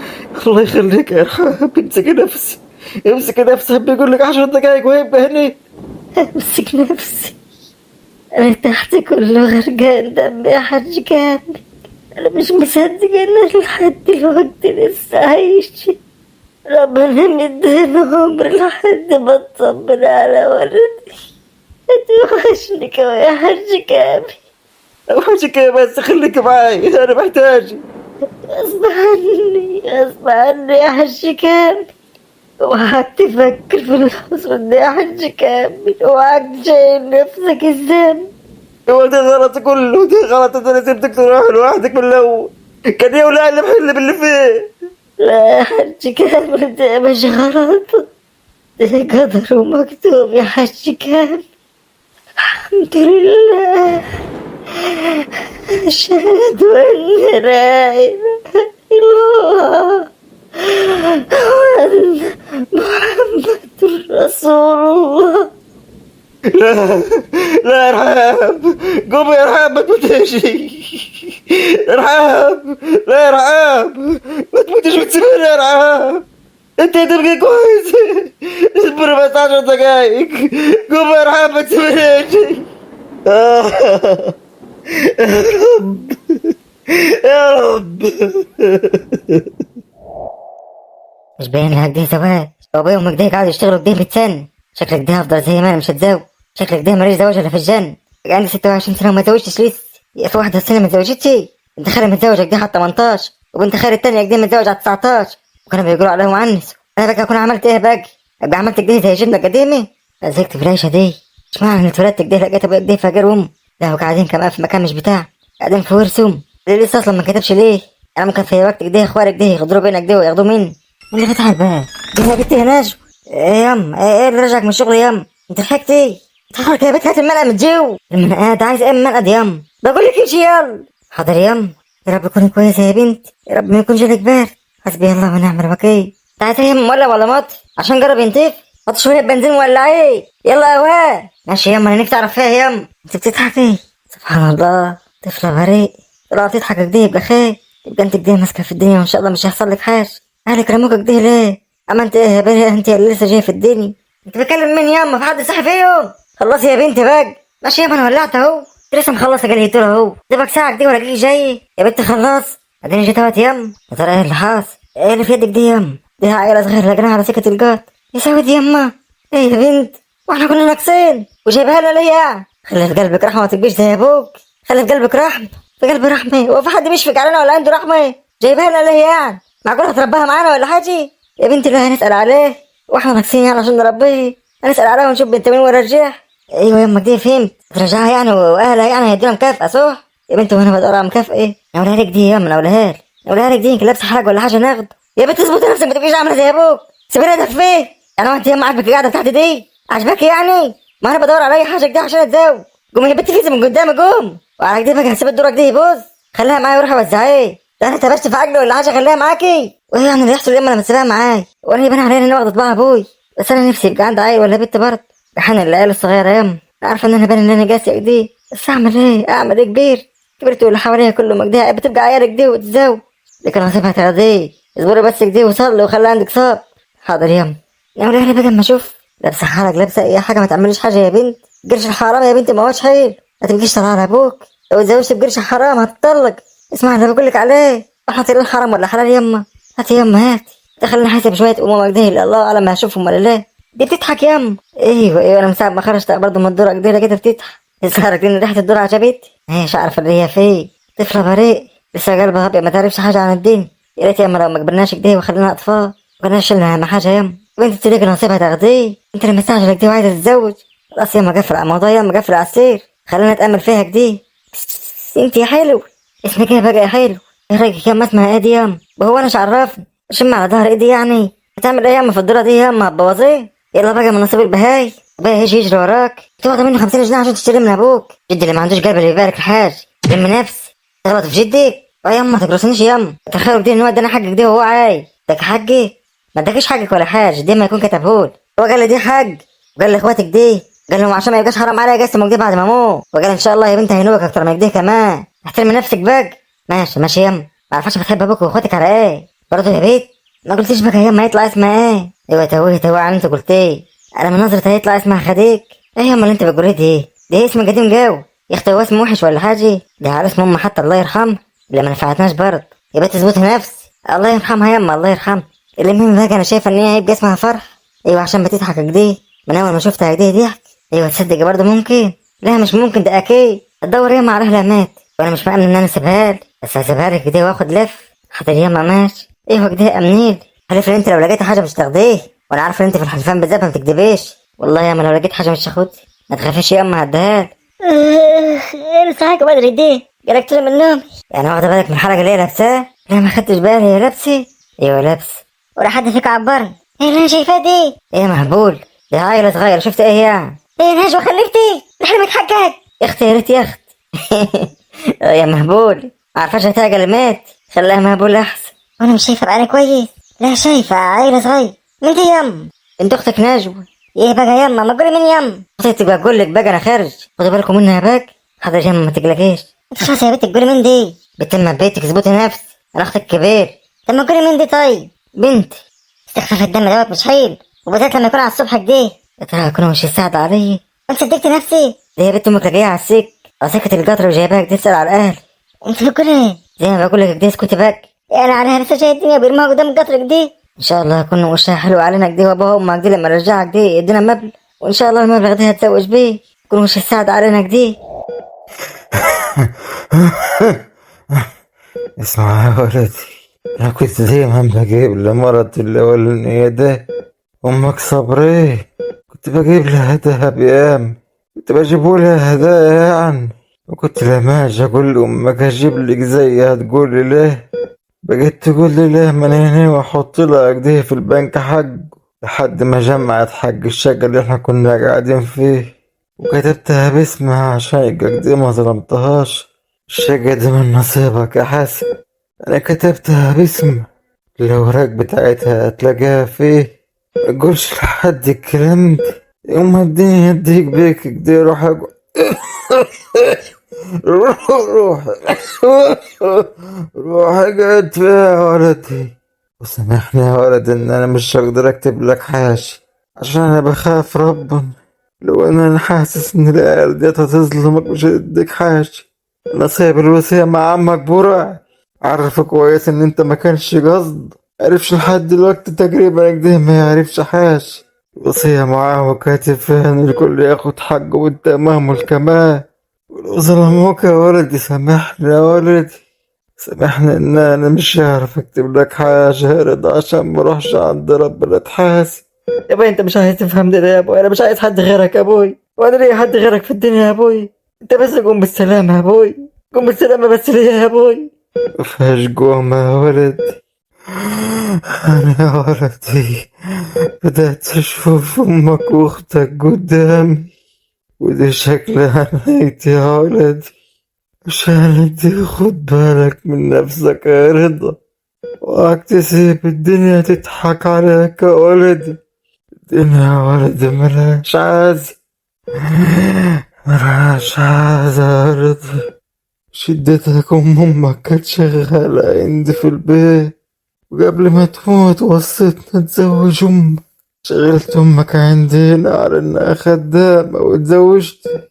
الله يخليك يا رحاب، امسك نفسي امسك نفسي، بيقول لك 10 دقايق وهيبقى هني. امسك نفسي، انا تحت كله غرقان دم يا حاج كامل. انا مش مصدق ان لحد دلوقتي لسه عايش. ربنا مدينا عمر لحد ما اطمن على ولدي. هتوحشني كمان يا حاج كامل. اوحشك يا بس، خليك معاي انا محتاج. غصب عني غصب عني يا حاج كامل. اوعاك تفكر في الحزن ده يا حاج كامل، اوعاك تشيل نفسك الذنب. هو ده غلط كله، ده غلط ان انا سبتك تروح لوحدك من الاول. كان يولع اللي محل باللي فيه. لا يا حاج كامل، ده مش غلط، ده قدر ومكتوب يا حاج كامل. الحمد لله، أشهد أن لا إله إلا الله وأن محمد رسول الله. لا لا يا رحاب، قوم يا رحاب ما تموتش. يا رحاب، لا يا رحاب ما تموتش وتسيبني يا رحاب. انت هتبقى كويس، اصبر بس 10 دقايق. قوم يا رحاب ما تسيبنيش. يا رب يا رب. مش باين لك دي زواج؟ بابايا وامك ده قاعدوا يشتغلوا كده بتسن. شكلك ده هفضل زي ما انا مش هتزوج. شكلك ده ماليش زواج الا في الجنة. عندي 26 سنة وما اتزوجتش لسه. يا في واحدة سنة ما اتزوجتش. انت خالي متزوجك دي على 18، وبنت خالي التانية دي متزوج على 19، وكانوا بيقولوا عليهم عنس. انا بقى اكون عملت ايه بقى؟ ابقى عملت كده زي جنة قديمة؟ انا زهقت في العيشة دي. اشمعنى انا اتولدت كده لقيت ابويا كده فاجر ام؟ لا هو قاعدين كمان في مكان مش بتاع، قاعدين في ورثهم. ليه لسه اصلا ما كتبش ليه؟ انا ممكن في وقت كده اخوارك ده يغدروا بينك ده وياخدوه مني. اللي فتح الباب دي بنت يا ناجو. ايه يام، ايه اللي رجعك من الشغل يام؟ انت لحقت ايه؟ تحرك يا بنت، هات المنقى من جو. المنقى ده عايز ايه من منقى ياما؟ بقول لك امشي يلا. حاضر ياما. يا رب تكوني كويسه يا بنت، يا رب ما يكونش لك بارد. حسبي الله ونعم الوكيل. انت عايز ايه مولع ولا مطر عشان جرب ينطفي؟ حط شويه بنزين ولا ايه؟ يلا يا واد. ماشي ياما، انا نفسي اعرف فيها ياما. انت بتضحكي؟ سبحان الله، طفله بريء. طلعت تضحك كده يبقى خير. يبقى انت كده ماسكه في الدنيا وان شاء الله مش هيحصل لك حاجه. اهلك رموك كده ليه؟ اما انت ايه يا بريء؟ انت اللي لسه جايه في الدنيا. انت بتكلم مين ياما؟ في حد صاحي فيهم؟ خلصي يا بنت بقى. ماشي ياما، انا ولعت اهو. انت لسه مخلصه جريت له اهو. سيبك ساعه كده ولا جاي جاي يا بنت؟ خلاص اديني جيت اهوت ياما. يا ترى ايه اللي حاصل؟ ايه اللي في يدك دي ياما؟ دي عيله صغيره لقيناها على سكه القط. يا سواد ياما. ايه يا بنت؟ واحنا كنا ناقصين وجايبها لنا ليه يعني؟ خلي في قلبك رحمه، ما تبقيش زي ابوك. خلي في قلبك رحمه. في قلبي رحمه؟ هو في حد بيشفق علينا ولا عنده رحمه؟ جايبها لنا ليه يعني؟ معقول هترباها معانا ولا حاجه؟ يا بنتي لا، هنسال عليه واحنا ناقصين يعني عشان نربيه؟ هنسال عليه ونشوف بنت مين ونرجعها. ايوه يما كده فهمت. ترجعها يعني واهلها يعني هيدونا مكافاه صح؟ يا بنتي وانا بدور على مكافاه ايه؟ نقولها لك دي ياما، نقولها لك. نقولها لك دي يمكن لابسه حاجه ولا حاجه ناخده. يا بنت اظبطي نفسك، ما تبقيش عامله زي ابوك. سيبيني ده فيه يعني. هو انت ياما عاجبك القعده بتاعتي دي؟ عاجباك يعني؟ ما انا بدور على اي حاجه كده عشان اتزوج. قومي يا بنت فيزي من قدامي قوم. وعلى كده بقى هسيب الدورك دي يبوظ. خليها معايا وروحي وزعيه. ده انا تبشت في عجله ولا حاجه؟ خليها معاكي. وايه يعني اللي يحصل ياما لما تسيبها معايا؟ وانا يبان عليا اني واخده طباع ابوي. بس انا نفسي يبقى عندي عيل ولا بنت برضه. بحن العيال الصغيره ياما. عارفه ان انا باين ان انا قاسيه دي، بس اعمل ايه؟ اعمل ايه كبير؟ كبرت واللي حواليا كله مجدها بتبقى عيالك دي وتتزوج. لكن هسيبها ترضيه. اصبري بس كده وصلي وخلي عندك صبر. حاضر ياما. نعمل ايه بدل ما اشوف لابسه حالك لابسه اي حاجه؟ ما تعمليش حاجه يا بنت. قرش الحرام يا بنتي ما هوش حيل. ما تبقيش طالعه على ابوك. لو اتزوجت بقرش حرام هتطلق. اسمع اللي بقول لك عليه. احنا طيرين حرام ولا حلال ياما؟ هاتي ياما هاتي. دخلنا حاسب شويه امومك ده اللي الله اعلم هشوفهم ولا لا. دي بتضحك ياما. ايوه انا من ساعه ما خرجت برضه من الدرة كده بتضحك. السهرة دي ريحه الدرة عجبتني. مش عارفه اللي هي فيه. طفله بريء لسه قلبها ابيض، ما تعرفش حاجه عن الدين. يا ريت ياما لو ما كبرناش كده وخلينا اطفال وكنا شلنا اهم حاجه ياما. وانت تريك نصيبها تاخديه. انت اللي مستعجله كده وعايزه تتزوج. خلاص ياما قفل على الموضوع ياما، قفل على السير. خلينا نتامل فيها كده. انت يا حلو. اسمك ايه بقى يا حلو؟ ايه رايك ياما اسمها ايه دي ياما؟ وهو انا مش عرفني؟ اشم على ظهر ايدي يعني. هتعمل ايه ياما في الدرة دي ياما؟ هتبوظيه. يلا بقى من نصيب البهاي. بقى يجري وراك. انت واخده منه 50 جنيه عشان تشتري من ابوك. جدي اللي ما عندوش قلب اللي يبارك الحاج. لم نفسي. تغلط في جدك. ياما ما تجرسنيش ياما. تخيلوا كده ان هو ادانا حقك دي وهو عاي. اداك حقي؟ ما اداكيش حقك ولا حاجه، دي ما يكون كتبهولي. هو قال لي دي حق وقال لاخواتك دي. قال لهم عشان ما يبقاش حرام عليا اقسم كده بعد ما اموت. وقال ان شاء الله يا بنت هينوبك اكتر من كده كمان. احترمي نفسك بقى. ماشي ياما. ما عرفش بتحب ابوك واخواتك على ايه برضه يا بيت؟ ما قلتيش بقى ياما هيطلع اسمها ايه؟ ايوه توهي على انت قلت ايه. انا من نظرة هيطلع اسمها خديك. ايه ياما اللي انت بتقوليه دي؟ ده اسم قديم جو يا اختي. هو اسم وحش ولا حاجه؟ ده على اسم امي حتى الله يرحمها اللي ما نفعتناش برضه. يا بنت اظبطي نفسي. الله يرحمها ياما الله يرحمها. المهم بقى انا شايفه ان هي هيبقى اسمها فرح. ايوه عشان بتضحك كده من اول ما شفتها كده ضحك. ايوه تصدق برضه ممكن. لا مش ممكن، ده اكيد. هتدور ياما على اهلها مات وانا مش مأمن ان انا اسيبها لك. بس هسيبها لك كده واخد لف. حتى ياما ماشي. ايوه كده امنيل. عارف ان انت لو لقيت حاجه مش تاخديه. وانا عارف ان انت في الحلفان بالذات ما بتكدبيش. والله ياما لو لقيت حاجه مش هاخدها. ما تخافيش ياما هديها لك. ايه لسه حاجه بدري دي؟ جالك من النوم؟ يعني واخده بالك من الحلقه اللي هي لابساها؟ لا ما خدتش بالي. هي لابسه؟ ايوه لابسه. ولا حد فيك عبرني؟ ايه اللي انا شايفاه دي؟ ايه مهبول؟ دي عيله صغيره شفت ايه يعني؟ ايه نجوى خلفتي؟ لحلمك حقك يا اختي. يا ريت يا اخت. يا مهبول ما عرفاش هتاجل اللي مات. خلاها مهبول احسن. وانا مش شايفه بقى كويس. لا شايفه عيله صغيره. مين دي يم؟ انت اختك نجوى. ايه بقى يما؟ ما تقولي مين يم؟ اختي بقى اقول لك بقى انا خارج. خدوا بالكم منها بقى. حاضر يما ما تقلقيش. انت خلاص يا بنت تقولي مين دي؟ بتم بيتك اظبطي نفسك. انا اختك كبير. طب ما تقولي مين دي طيب؟ بنتي. استخفاف الدم دوت مش حيل وبالذات لما يكون على الصبح كده. يا ترى هيكونوا مش يساعدوا عليا؟ انت صدقت نفسي؟ دي يا بنت امك جايه على السك او سكه القطر وجايباها كده تسال على الاهل. انت بتقول ايه؟ زي ما بقول لك كده اسكتي بقى. يعني عليها لسه جايه الدنيا بيرموها قدام القطر كده. ان شاء الله هيكون وشها حلو علينا كده وابوها وامك كده لما نرجعها كده يدينا مبلغ. وان شاء الله المبلغ ده هتزوج بيه. يكون وش السعد علينا كده. اسمع يا ولدي، انا كنت دايما بجيب لمرض الاولانية ده امك صبري. كنت بجيب لها دهب ياما. كنت بجيبوا لها هدايا يعني. وكنت لما اجي اقول لامك اجيب لك زيها تقول لي ليه. بقيت تقول لي ليه من هنا واحط لها كده في البنك حق لحد ما جمعت حق الشقة اللي احنا كنا قاعدين فيه. وكتبتها باسمها عشان يبقى كده ما ظلمتهاش. الشقة دي من نصيبك يا حسن، انا كتبتها باسم. الاوراق بتاعتها هتلاقيها فيه. مقولش لحد الكلام ده، يوم ما الدنيا يديك بيك كده روح روح روح روح اقعد فيها يا ولدي. وسامحني يا ولد ان انا مش هقدر اكتب لك حاجة، عشان انا بخاف ربنا. لو انا حاسس ان العيال دي هتظلمك مش هتديك حاجة. انا سايب الوصية مع عمك برع، عارفه كويس ان انت ما كانش قصد. عرفش لحد دلوقتي تقريبا كده ما يعرفش حاجة. الوصية معاه وكاتب فيها ان الكل ياخد حقه والتمام كمان. ولو ظلموك يا ولدي سامحني يا ولدي، سامحني ان انا مش هعرف اكتب لك حاجة رضا عشان ما اروحش عند ربنا اتحاسب. يا ابوي انت مش عايز تفهم ده يا ابوي، انا مش عايز حد غيرك يا ابوي، وانا ليا حد غيرك في الدنيا يا ابوي. انت بس قوم بالسلامة يا ابوي، قوم بالسلامة بس ليا يا ابوي. مفيهاش قوم يا ولدي. انا يا ولدي بدأت اشوف امك واختك قدامي، ودي شكلها نهايتي يا ولدي. عشان انت خد بالك من نفسك يا رضا، وهاك تسيب الدنيا تضحك عليك يا ولدي. الدنيا يا ولدي ملهاش عازة، ملهاش عازة يا رضا. شدتك امك كانت شغالة عندي في البيت، وقبل ما تموت وصيتنا نتزوج امك. شغلت امك عندي هنا على انها خدامة واتزوجت.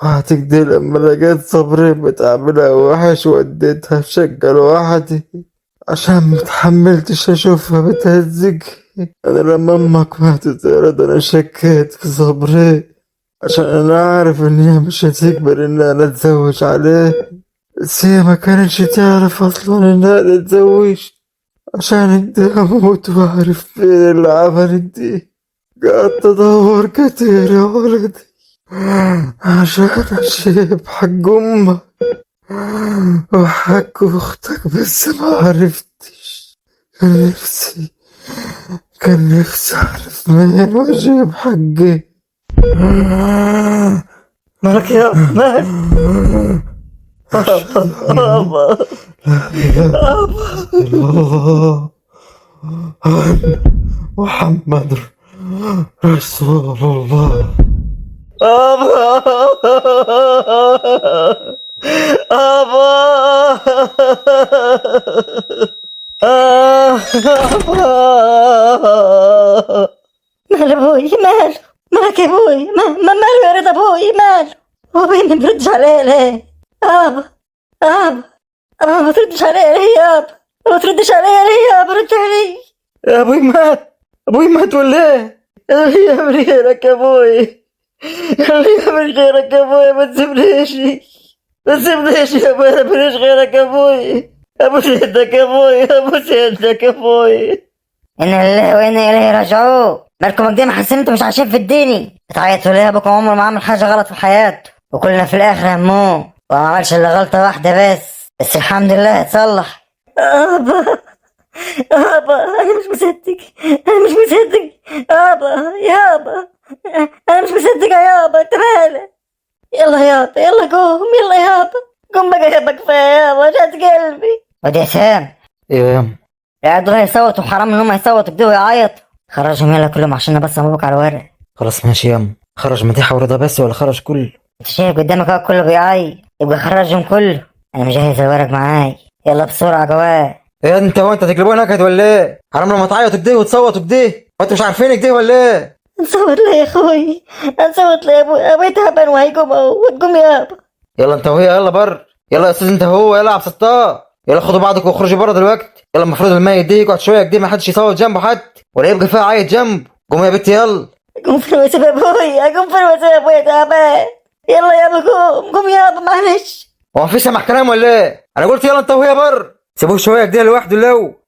بعد كده لما لقيت صبري بتعملها وحش وديتها في شقة لوحدي، عشان متحملتش اشوفها بتهزق. انا لما امك ماتت يا رضا انا شكيت في صبري، عشان انا عارف ان هي مش هتقبل ان انا اتزوج عليه. بس هي ما كانتش تعرف اصلا ان انا اتزوجت. عشان انت اموت واعرف فين اللي عملت دي. قعدت ادور كتير يا ولدي عشان اشيب حق امك وحق اختك، بس ما عرفتش. كان نفسي اعرف منين واجيب حقي. مالك يا مالك؟ أبا الله محمد رسول الله. أبا مال ابوي ماله؟ مالك يا ابوي؟ ماله يا رضا ابوي ماله؟ هو ابوي ما بيردش عليا ليه؟ ابا ابا ابا ما تردش عليا ليه يابا؟ ما تردش عليا ليه يابا؟ رد علي. يا ابوي مات، ابوي مات ولا ايه؟ اللي يعمل غيرك يا ابوي، اللي يعمل غيرك يا ابوي، ما تسيبنيش، ما تسيبنيش يا ابوي، انا ماليش غيرك يا ابوي. ابوس يدك يا ابوي، ابوس يدك يا ابوي. انا لله وانا اليه راجعون. مالكم كده محسين انتوا مش عايشين في الدنيا؟ بتعيطوا ليه؟ ابوكم عمره ما عمل حاجه غلط في حياته، وكلنا في الاخر هموم، وما عملش الا غلطه واحده بس الحمد لله اتصلح. ابا انا مش مصدق، انا مش مصدق يابا، انا مش مصدق يابا. انت مالك؟ يلا يابا يلا قوم، يلا يابا قوم بقى يابا، كفايه يابا جات قلبي. ودي حسام ايوه يا ام. قاعد دول هيصوتوا، حرام انهم هيصوتوا كده ويعيطوا. خرجهم يلا كلهم عشان بس مبروك على الورق. خلاص ماشي يا ام. خرج مديحة ورضا بس ولا خرج كله؟ انت شايف قدامك اهو كله بيعيط، يبقى خرجهم كله. انا مجهز الورق معاي، يلا بسرعه جواه. ايه انت وانت تقلبوها نكد ولا ايه؟ حرام لما تعيطوا كده وتصوتوا كده وانتوا مش عارفين كده ولا ايه؟ نصوت ليه يا اخوي؟ نصوت ليه يا ابوي تعبان وهيقوم اهو، وتقوم يابا. يلا انت وهي يلا بر. يلا يا استاذ انت هو يلا عبد الستار. يلا خدوا بعضكم واخرجوا بره دلوقتي. يلا المفروض الماء يديه يقعد شويه كده ما حدش يصوت جنبه حد ولا يبقى فيها عيط جنبه. قوم يا بنتي يلا. قوم في الوسيب يا ابوي، قوم في الوسيب يا ابوي تعبان. يلا يابا قوم يابا معلش. هو مفيش سمع كلام ولا ايه؟ انا قلت يلا انت وهي بر. سيبوه شويه كده لوحده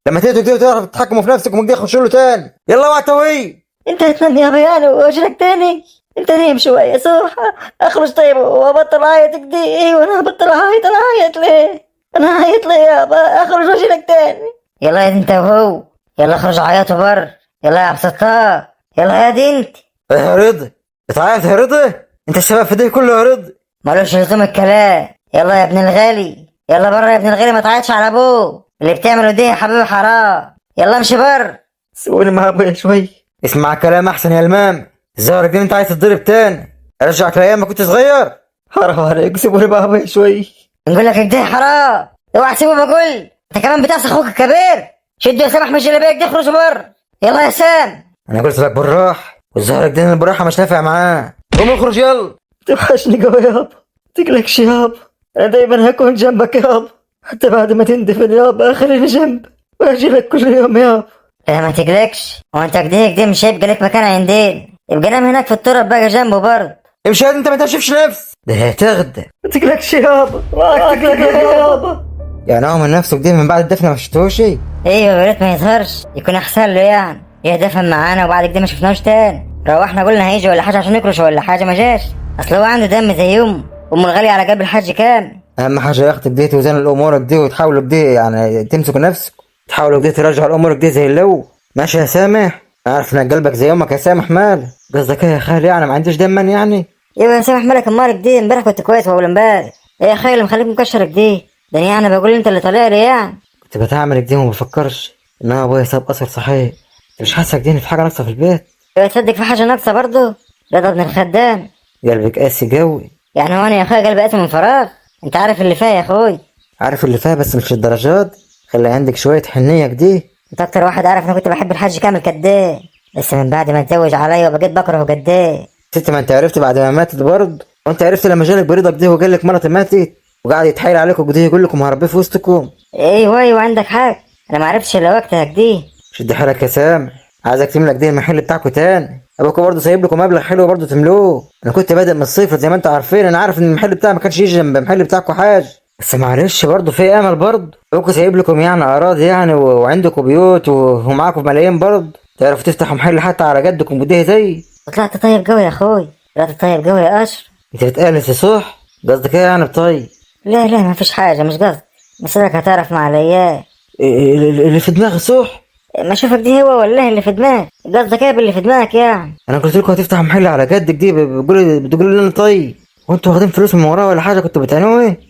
لما تهدوا كده وتعرفوا تتحكموا في نفسكم كده خشوا له تاني. يلا اوعى توي. انت هتنام يابا يعني واجرك تاني؟ انت نام شويه صح، اخرج طيب وابطل عيط كده. ايوه انا هبطل اعيط، انا هعيط ليه؟ انا هعيط ليه يابا؟ اخرج واجرك تاني. يلا يا انت وهو، يلا اخرج عيطوا بر. يلا يا عبد الستار، يلا يا دي انت. ايه يا رضا؟ بتعيط يا رضا؟ انت السبب في ده كله يا رضا. ملوش لزوم الكلام. يلا يا ابن الغالي، يلا بره يا ابن الغالي، ما تعيطش على ابوه. اللي بتعمله ده يا حبيبي حرام. يلا امشي بره. سيبوني مع ابويا شوي. اسمع كلام احسن يا المام. الظاهر كده انت عايز تتضرب تاني. ارجعك لايام ما كنت صغير. حرام عليك، سيبوني مع ابويا شوي. نقول لك كده حرام. اوعى تسيبه بقول. انت كمان بتعصي اخوك الكبير. شدوا يا سامح من جلابيك دي، اخرجوا بره. يلا يا سام. انا قلت لك بالراح، والظاهر كده ان البراحه مش نافع معاه. قوم اخرج يلا. توحشني قوي يابا، تقلقش يابا، انا دايما هكون جنبك يابا، حتى بعد ما تندفن يابا خليني جنب واجي لك كل يوم يابا. لا ما تقلقش، هو انت كده مش هيبقى لك مكان عندين. يبقى نام هناك في التراب بقى جنبه برضه. امشي انت ما تنشفش نفس. ده هتغدى. ما تقلقش يابا، ما تقلق يابا. يعني هو من نفسه كده من بعد الدفن ما شفتوش. ايوه يا ريت ما يظهرش، يكون احسن له يعني. يهدفن معانا وبعد كده ما شفناش تاني. روحنا قلنا هيجي ولا حاجه عشان نكرش ولا حاجه، ما جاش. اصل هو عنده دم زي امه الغالية على قلب الحاج كام. اهم حاجه يا اختي بديت توزن الامور دي، وتحاولوا بدي يعني تمسكوا نفسك، تحاولوا بدي ترجعوا الامور دي زي اللو. ماشي يا سامح؟ عارف ان قلبك زي امك يا سامح. مال قصدك ايه يا خالي؟ يعني ما عنديش دما يعني؟ ايوه يا سامح، مالك امال كده؟ امبارح كنت كويس واول امبارح. ايه يا خالي اللي مخليك مكشر كده؟ ده يعني بقول انت اللي طالع لي يعني. كنت بتعمل كده وما بفكرش ان انا ابويا ساب اثر صحيح. انت مش حاسه كده في حاجه ناقصه في البيت؟ ايوه تصدق في حاجه ناقصه برضه. رضا ابن الخدام. قلبك قاسي قوي. يعني هو انا يا اخويا قلبي قاسي من فراغ؟ انت عارف اللي فيها يا اخوي. عارف اللي فيها بس مش الدرجات. خلي عندك شويه حنيه كده. انت اكتر واحد عارف انا كنت بحب الحاج كامل كداه، بس من بعد ما اتزوج عليا وبقيت بكرهه قداه. ست ما انت عرفت بعد ما ماتت برضه، وانت عرفت لما جالك بريضك دي وقال لك مرتي ماتت وقاعد يتحايل عليكم كده يقول لكم هربيه في وسطكم. ايوه عندك حق، انا ما عرفتش الا وقتها كده. شد حيلك يا سامح، عايزك تملك دي المحل بتاعكم تاني. ابوكوا برضه سايب لكم مبلغ حلو برضه تملوه. انا كنت بادئ من الصفر زي ما انتوا عارفين. انا عارف ان المحل بتاعي ما كانش يجي جنب المحل بتاعكم حاجه، بس معلش برضه في امل برضه. ابوكوا سايب لكم يعني اراضي يعني وعندكم بيوت ومعاكم ملايين برضه، تعرفوا تفتحوا محل حتى على قدكم بديه زي. طلعت طيب قوي يا اخوي، طلعت طيب قوي يا اشرف. انت بتقلس يا صح؟ قصدك ايه يعني بطيب؟ لا ما فيش حاجه، مش قصد، بس انك هتعرف مع الايام. اللي في دماغي صح؟ ما اشوفك دي هو ولا اللي في دماغك؟ قصدك ايه باللي في دماغك يعني؟ انا قلت لكم هتفتح محل على قدك دي، بتقولوا لي انا طيب وانتوا واخدين فلوس من وراه ولا حاجه؟ كنتوا بتعملوا ايه؟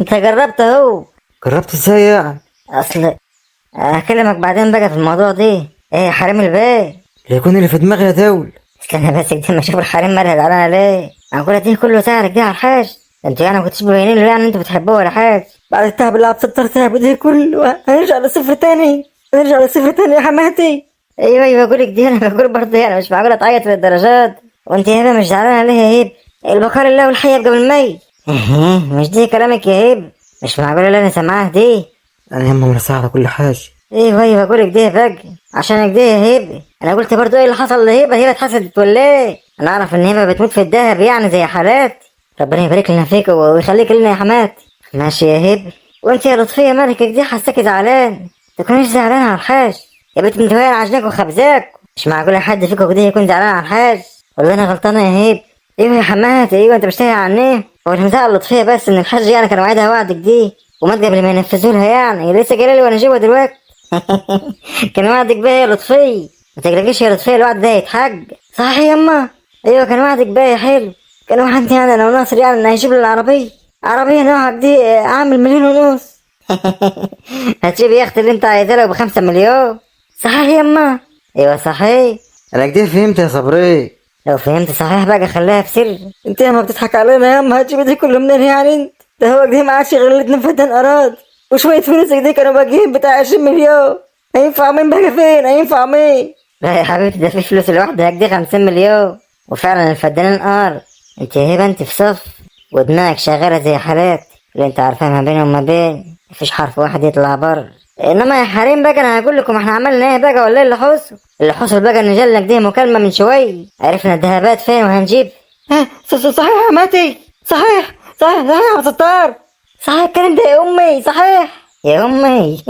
انت جربت اهو. جربت ازاي يعني؟ اصل هكلمك بعدين بقى في الموضوع دي. ايه يا حريم البيت؟ ليكون اللي في دماغي يا دول. استنى بس كده ما اشوف الحريم مالها زعلانه ليه؟ معقوله دي كله سهرك دي على الحاج؟ انتوا يعني ما كنتوش مبينين له يعني انتوا بتحبوه ولا حاجه؟ بعد التعب اللي هتضطر تعبه ده كله هنرجع للصفر تاني، هنرجع للصفر تاني يا حماتي. ايوه بقولك دي، انا بقول برضه يعني مش معقوله تعيط للدرجات. وانت يا هبه مش زعلانه ليه يا هبه؟ البقاء لله والحياه قبل الميت. مش دي كلامك يا هبه؟ مش معقوله اللي انا سامعاه دي. انا يما مرساه على كل حاجه. ايوه بقولك ده بقى عشان كده يا هبه. انا قلت برضه ايه اللي حصل لهبه؟ هبه اتحسدت ولا ايه؟ انا اعرف ان هبه بتموت في الدهب يعني زي حالات. ربنا يبارك لنا فيك ويخليك لنا يا حماتي. ماشي يا هبه. وانت يا لطفيه مالك دي؟ حاساكي زعلان. تكونيش زعلان على الحاج يا بنت، انت وهي عجناك وخبزاك. مش معقوله حد فيكم كده يكون زعلان على الحاج. ولا انا غلطانه يا هبه؟ ايوه يا حماتي، ايوه انت مش تايه عنيه. هو المزاق اللطفيه بس ان الحاج يعني كان وعدها وعدك دي ومات قبل ما ينفذوا لها يعني. لسه جايه لي وانا جوه دلوقتي. كان وعدك بقى يا لطفيه. ما تقلقيش يا لطفيه، الوعد ده هيتحقق. صح يما؟ ايوه كان وعدك بقى يا حلو. كان وعدني يعني انا وناصر يعني انه هيجيب لي عربيه نوعك دي عامل 1,500,000. هتجيب يا اختي اللي انت عايزاه لو ب5 مليون. صحيح يما؟ ايوه صحيح. انا كده فهمت يا صبري. لو فهمت صحيح بقى خليها في سر. انت يا ما بتضحك علينا يا ما، هتجيب دي كله منين يعني انت؟ ده هو كده ما عادش غير 2 فدان اراضي وشويه فلوسك دي كانوا باقيين بتاع 20 مليون. هينفع مين بقى فين؟ هينفع مين؟ لا يا حبيبتي، ده في فلوس لوحدها دي 50 مليون. وفعلا الفدانين ارض. انت يا هبه انت في صف ودماغك شغاله زي حالات اللي انت عارفاها ما بينهم وما بين. مفيش حرف واحد يطلع بره. انما يا حريم بقى انا هقول لكم احنا عملنا ايه بقى ولا ايه اللي حصل. اللي حصل بقى ان جالك دي مكالمه من شويه، عرفنا الذهبات فين وهنجيب. صحيح يا ماتي، صحيح يا ستار. صحيح الكلام ده يا امي؟ صحيح يا امي.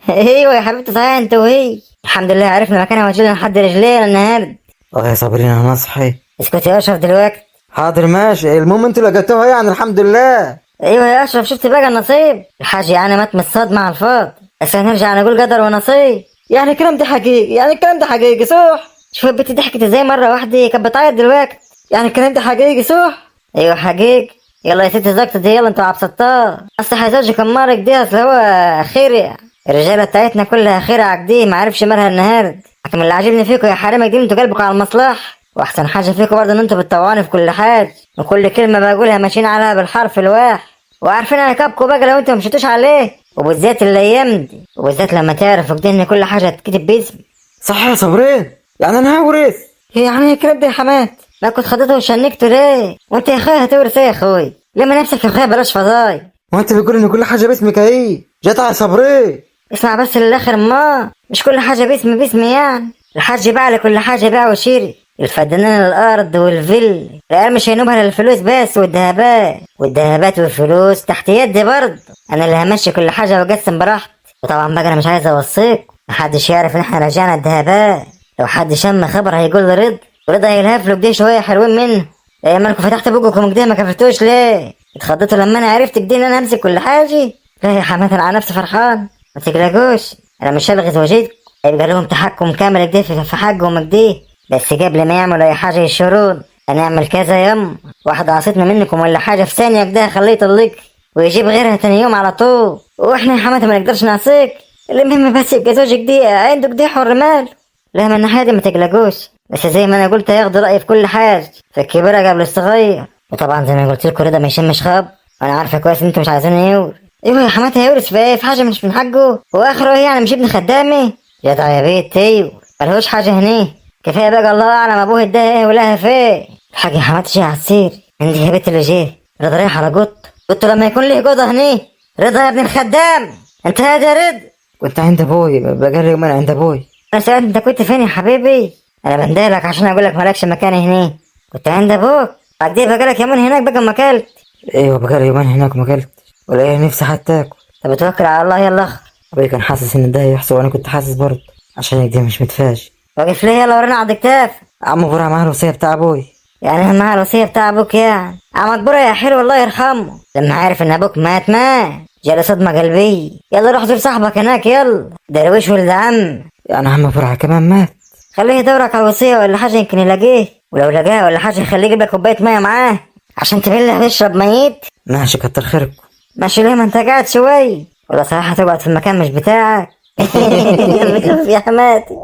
ايوه يا حبيبتي صحيح انت وهي. الحمد لله عرفنا مكانها وجينا لحد رجلينا النهارده. يا صابرين انا اصحي. اسكت يا اشرف دلوقتي. حاضر ماشي، المهم انتوا لقيتوها يعني الحمد لله. ايوه يا اشرف، شفت بقى النصيب؟ الحاج يعني مات من الصدمه على الفاضي. بس هنرجع نقول قدر ونصيب. يعني الكلام ده حقيقي؟ يعني الكلام ده حقيقي صح؟ شوف البت ضحكت ازاي مرة واحدة، كانت بتعيط دلوقتي. يعني الكلام ده حقيقي صح؟ ايوه حقيقي. يلا يا ست زكتة دي، يلا انتوا عبسطاه. اصل هيزوجك امارك دي، اصل هو خيرع. الرجالة بتاعتنا كلها خيرع كدي، معرفش مالها النهارده. لكن اللي عاجبني فيكوا يا حريمة كدي انتوا قلبكوا على المصلحة، واحسن حاجة فيكوا برضه ان انتوا بتطوعوني في كل حاجة، وكل كلمة بقولها ماشيين عليها بالحرف الواحد، وعارفين انا كابكوا بقى لو انتوا مشيتوش عليه، وبالذات الايام دي، وبالذات لما تعرفوا كده ان كل حاجة تتكتب باسمي. صح يا صابرين، يعني انا هورث؟ يعني ايه الكلام ده يا حماد؟ لا كنت خدته وشنكته ليه؟ وانت يا اخويا هتورث ايه يا اخوي؟ لما نفسك يا اخويا بلاش فضاي. وانت بتقول ان كل حاجه باسمك اهي، جدع يا صابرين. اسمع بس للاخر، ما مش كل حاجة باسمي يعني. الحاج باع لكل حاجة باع وشيري، الفدانين الارض والفيل، العيال مش هينوبها للفلوس بس، والذهبات والفلوس تحت يدي برضه. انا اللي همشي كل حاجة واقسم براحتي. وطبعا بقى انا مش عايز اوصيك، محدش يعرف ان احنا رجعنا الذهبات. لو حد شم خبر هيقول رضا هيلهف له كده شوية حلوين منه. ايه مالكوا فتحت بوقكم كده ما كفتوش ليه؟ اتخضيتوا لما انا عرفت كده ان انا همسك كل حاجة؟ لا يا حماد انا على نفسي فرحان، ما تقلقوش، انا مش هلغي وجهكم، هيبقى لهم تحكم كامل كده في حقهم كده. بس قبل ما يعملوا اي حاجة يشورون هنعمل كذا يم، واحدة عصيتنا منكم ولا حاجة في ثانية كده خليه يطلق ويجيب غيرها تاني يوم على طول، واحنا يا حماد ما نقدرش نعصيك. المهم بس يبقى زوجك دي عنده كده حر مال. لا من الناحية دي ما تقلقوش، بس زي ما انا قلت هياخدوا رأيي في كل حاجة، في الكبيرة قبل الصغير. وطبعا زي ما قلت لكم رضا ما يشمش خاب، وانا عارفة كويس ان انتوا مش عايزين يورث. ايوه يا حماد هيورث في ايه؟ في حاجة مش من حقه؟ واخره ايه يعني؟ مش ابن خدامي؟ جدع يا بيت، ايوه ملهوش حاجة هنيه، كفاية بقى الله اعلم ابوه اداها ايه ولها فين. الحاج يا حماد شي عالسير عندي يا بيت اللي جه. رضا رايح على قط لما يكون ليه جوضة هنيه. رضا يا ابن الخدام، انت هادي يا رضا. كنت عند ابوي، بقالي يومين عند ابوي. انا سألت انت كنت فين يا حبيبي؟ انا بندالك عشان اقولك مالكش مكان هنا. كنت عند ابوك بعد ايه بقالك يومين هناك بقى ما اكلت؟ ايوه بقالي يومين هناك ما اكلت، ولا ايه نفسي حتى اكل. طب توكل على الله يلا اخر. ابوي كان حاسس ان ده هيحصل وانا كنت حاسس برضه، عشان كده مش متفاجئ. واقف ليه؟ يلا ورينا على الكتاف. عم برا معاه الوصيه بتاع ابوي. يعني معاه الوصية بتاع ابوك يعني؟ عمك برا يا حلو الله يرحمه لما عارف ان ابوك مات جاله صدمة قلبية. يلا روح زور صاحبك هناك، يلا درويش ولد عم. يعني عم برا كمان مات؟ خليه يدورك على الوصية ولا حاجة يمكن يلاقيه، ولو لقاه ولا حاجة خليه يجيب لك كوباية مية معاه عشان تبله تشرب ميت. ماشي كتر خيركم. ماشي ليه ما انت قاعد شوي؟ ولا صراحة تقعد في المكان مش بتاعك؟ يا حماتي.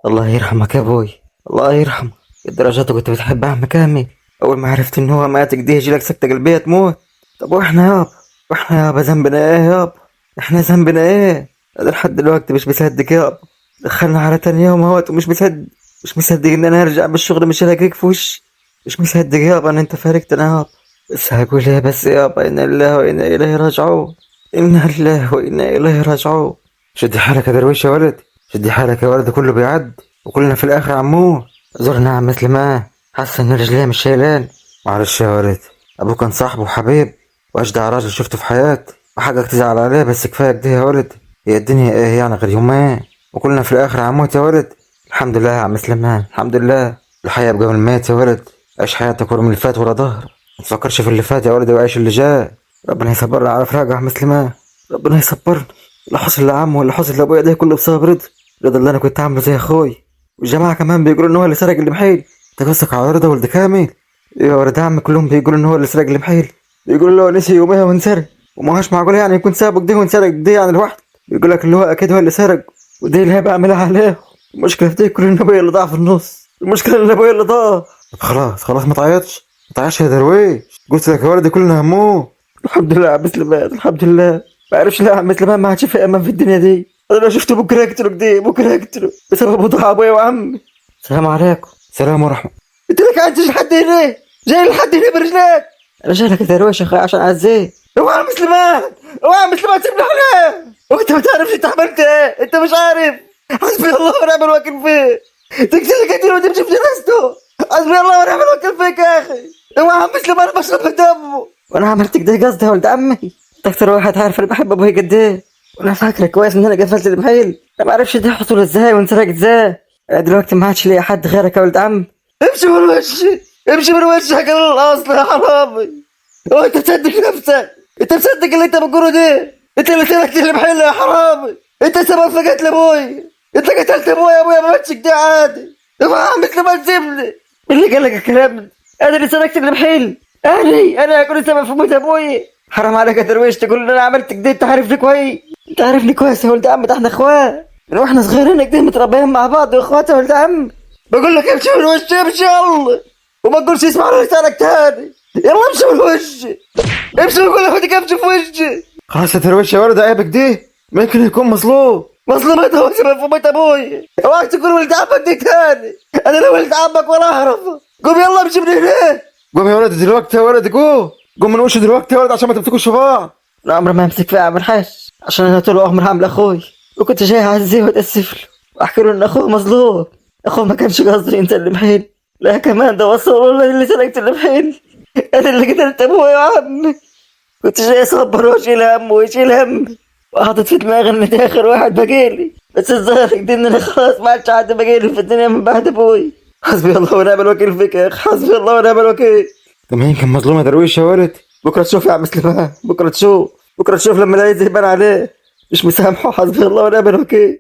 الله يرحمك يا ابوي، الله يرحمه. الدرجات كنت بتحب عم كامل، اول ما عرفت ان هو مات كده يجيلك سكتة قلبية تموت. طب واحنا يابا ذنبنا ايه يابا؟ احنا ذنبنا ايه؟ انا لحد دلوقتي مش مصدق يابا، دخلنا على تاني يوم اهوت ومش مصدق ان انا هرجع بالشغل مش هلاقيك في وشي. مش مصدق يابا ان انت فارقتنا يابا. بس هقول ايه بس يابا، انا لله وانا اليه راجعون، انا لله وانا اليه راجعون. شدي حالك يا درويش يا ولد، شدي حالك يا ولد، كله بيعد وكلنا في الاخر عموه. زرنا عم سليمان، حاسس ان رجليه مش شايلان. معلش يا ولد، ابوه كان صاحبه وحبيب واجدع راجل شفته في حياتي، وحقك تزعل عليه، بس كفايه كده يا ولد. هي الدنيا ايه يعني غير يومين وكلنا في الاخر عموت يا ولد. الحمد لله يا عم سليمان، الحمد لله. الحياه بقى من الميت يا ولد، عيش حياتك ورا من اللي فات ورا ظهر، ما تفكرش في اللي فات يا ولد وعيش اللي جاي. ربنا يصبرنا على فراق يا عم سليمان، ربنا يصبرني. اللي حصل لعمه واللي حصل لابويا ده كله بسبب رضا اللي انا كنت عامله زي اخوي. والجماعه كمان بيقولوا ان هو اللي سرق المحيل. انت قصدك على رضا ولد كامل؟ يا ولد عمي كلهم بيقولوا ان هو اللي سرق المحيل، بيقولوا له نسي يومها وانسرق، وما هوش معقول يعني يكون سابق ده وانسرق ده يعني لوحده. بيقول لك اللي هو اكيد هو اللي سرق، وده اللي هيبقى عاملها عليه. المشكله في ده كل ان ابويا اللي ضاع في النص، المشكله ان ابويا اللي ضاع. طب خلاص ما تعيطش يا درويش، قلت لك يا ولد كلنا هموه. الحمد لله يا عم سليمان، الحمد لله. ما عرفش لا يا عم سليمان، ما عادش في امان في الدنيا دي. انا لو شفته بكره اقتله كده، بكره اقتله بسبب وضع ابويا وعمي. السلام عليكم. سلام ورحمه. انت لك عايز لحد هنا، جاي لحد هنا برجلك. انا جاي لك يا درويش يا اخي عشان اعزيك. اوعى يا عم سليمان، اوعى يا عم سليمان، سيبني عليه. وانت ما تعرفش انت عملت ايه، انت مش عارف. حسبي الله ونعم الوكيل فيك، تقتل قتيل وتمشي في جنازته. حسبي الله ونعم الوكيل فيك يا اخي. اوعى يا عم سليمان، بشرب دمه. وانا عملت كده قصدي يا ولد عمي، انت اكتر واحد عارف انا بحب ابوي قد ايه، وانا فاكر كويس ان انا قفلت المحيل. انا ما اعرفش ده حصل ازاي وانسرق ازاي. انا دلوقتي ما عادش ليا حد غيرك يا ولد عم. امشي من وشي، امشي من وشي حق الاصل يا حرامي. وانت تصدق نفسك، انت مصدق اللي انت بتقوله ده؟ انت اللي سرقت المحل يا حرامي، انت سبب في قتل ابوي، انت قتلت ابويا ما ماتش كده عادي. مثل ما تسيبني. اللي قال لك الكلام ده؟ انا اللي سرقت المحل. انا اكون سبب في موت ابويا. حرام عليك يا درويش تقول ان انا عملت كده. انت عارفني كويس. انت عارفني كويس يا ولد عم. ده احنا اخوات من واحنا صغيرين كده متربيين مع بعض واخوات يا ولد عم. بقول لك امشي من وشي امشي يلا. وما تقولش اسمع لسانك تاني. يلا امشي من وشي. امشي بقول لك وديك امشي في وشي. خلاص يا درويش يا ولد عيبك دي. ممكن يكون مظلوم انت هو سبب في موت ابويا. اوعك تكون ولد عمك دي تاني. انا لا ولد عمك ولا اعرفه. قوم يلا امشي من هنا. قوم يا ولد دلوقتي يا ولد قوم من وشي دلوقتي يا ولد عشان ما تمسكوش في بعض. لا عمري ما امسك فيها عم الحاج عشان انا طول عمري عامل اخوي وكنت جاي اعزيه واتاسف له واحكي له ان اخوه مظلوم. اخوه ما كانش قصده ينسى المحل. لا كمان ده وصل والله اللي سرقت المحل. انا اللي قتلت ابويا يا عمي. كنت جاي اصبر واشيل هم واشيل هم وحاطط في دماغي ان ده اخر واحد بقيلي. بس الظاهر كده ان انا خلاص ما عادش حد بقيلي في الدنيا من بعد ابوي. حسبي الله ونعم الوكيل فيك يا اخي. حسبي الله ونعم الوكيل. طب مين كان مظلوم يا درويش يا ولد؟ بكره تشوف يا عم سليمان. بكره تشوف لما الاقي يبان عليه مش مسامحه. حسبي الله ونعم الوكيل.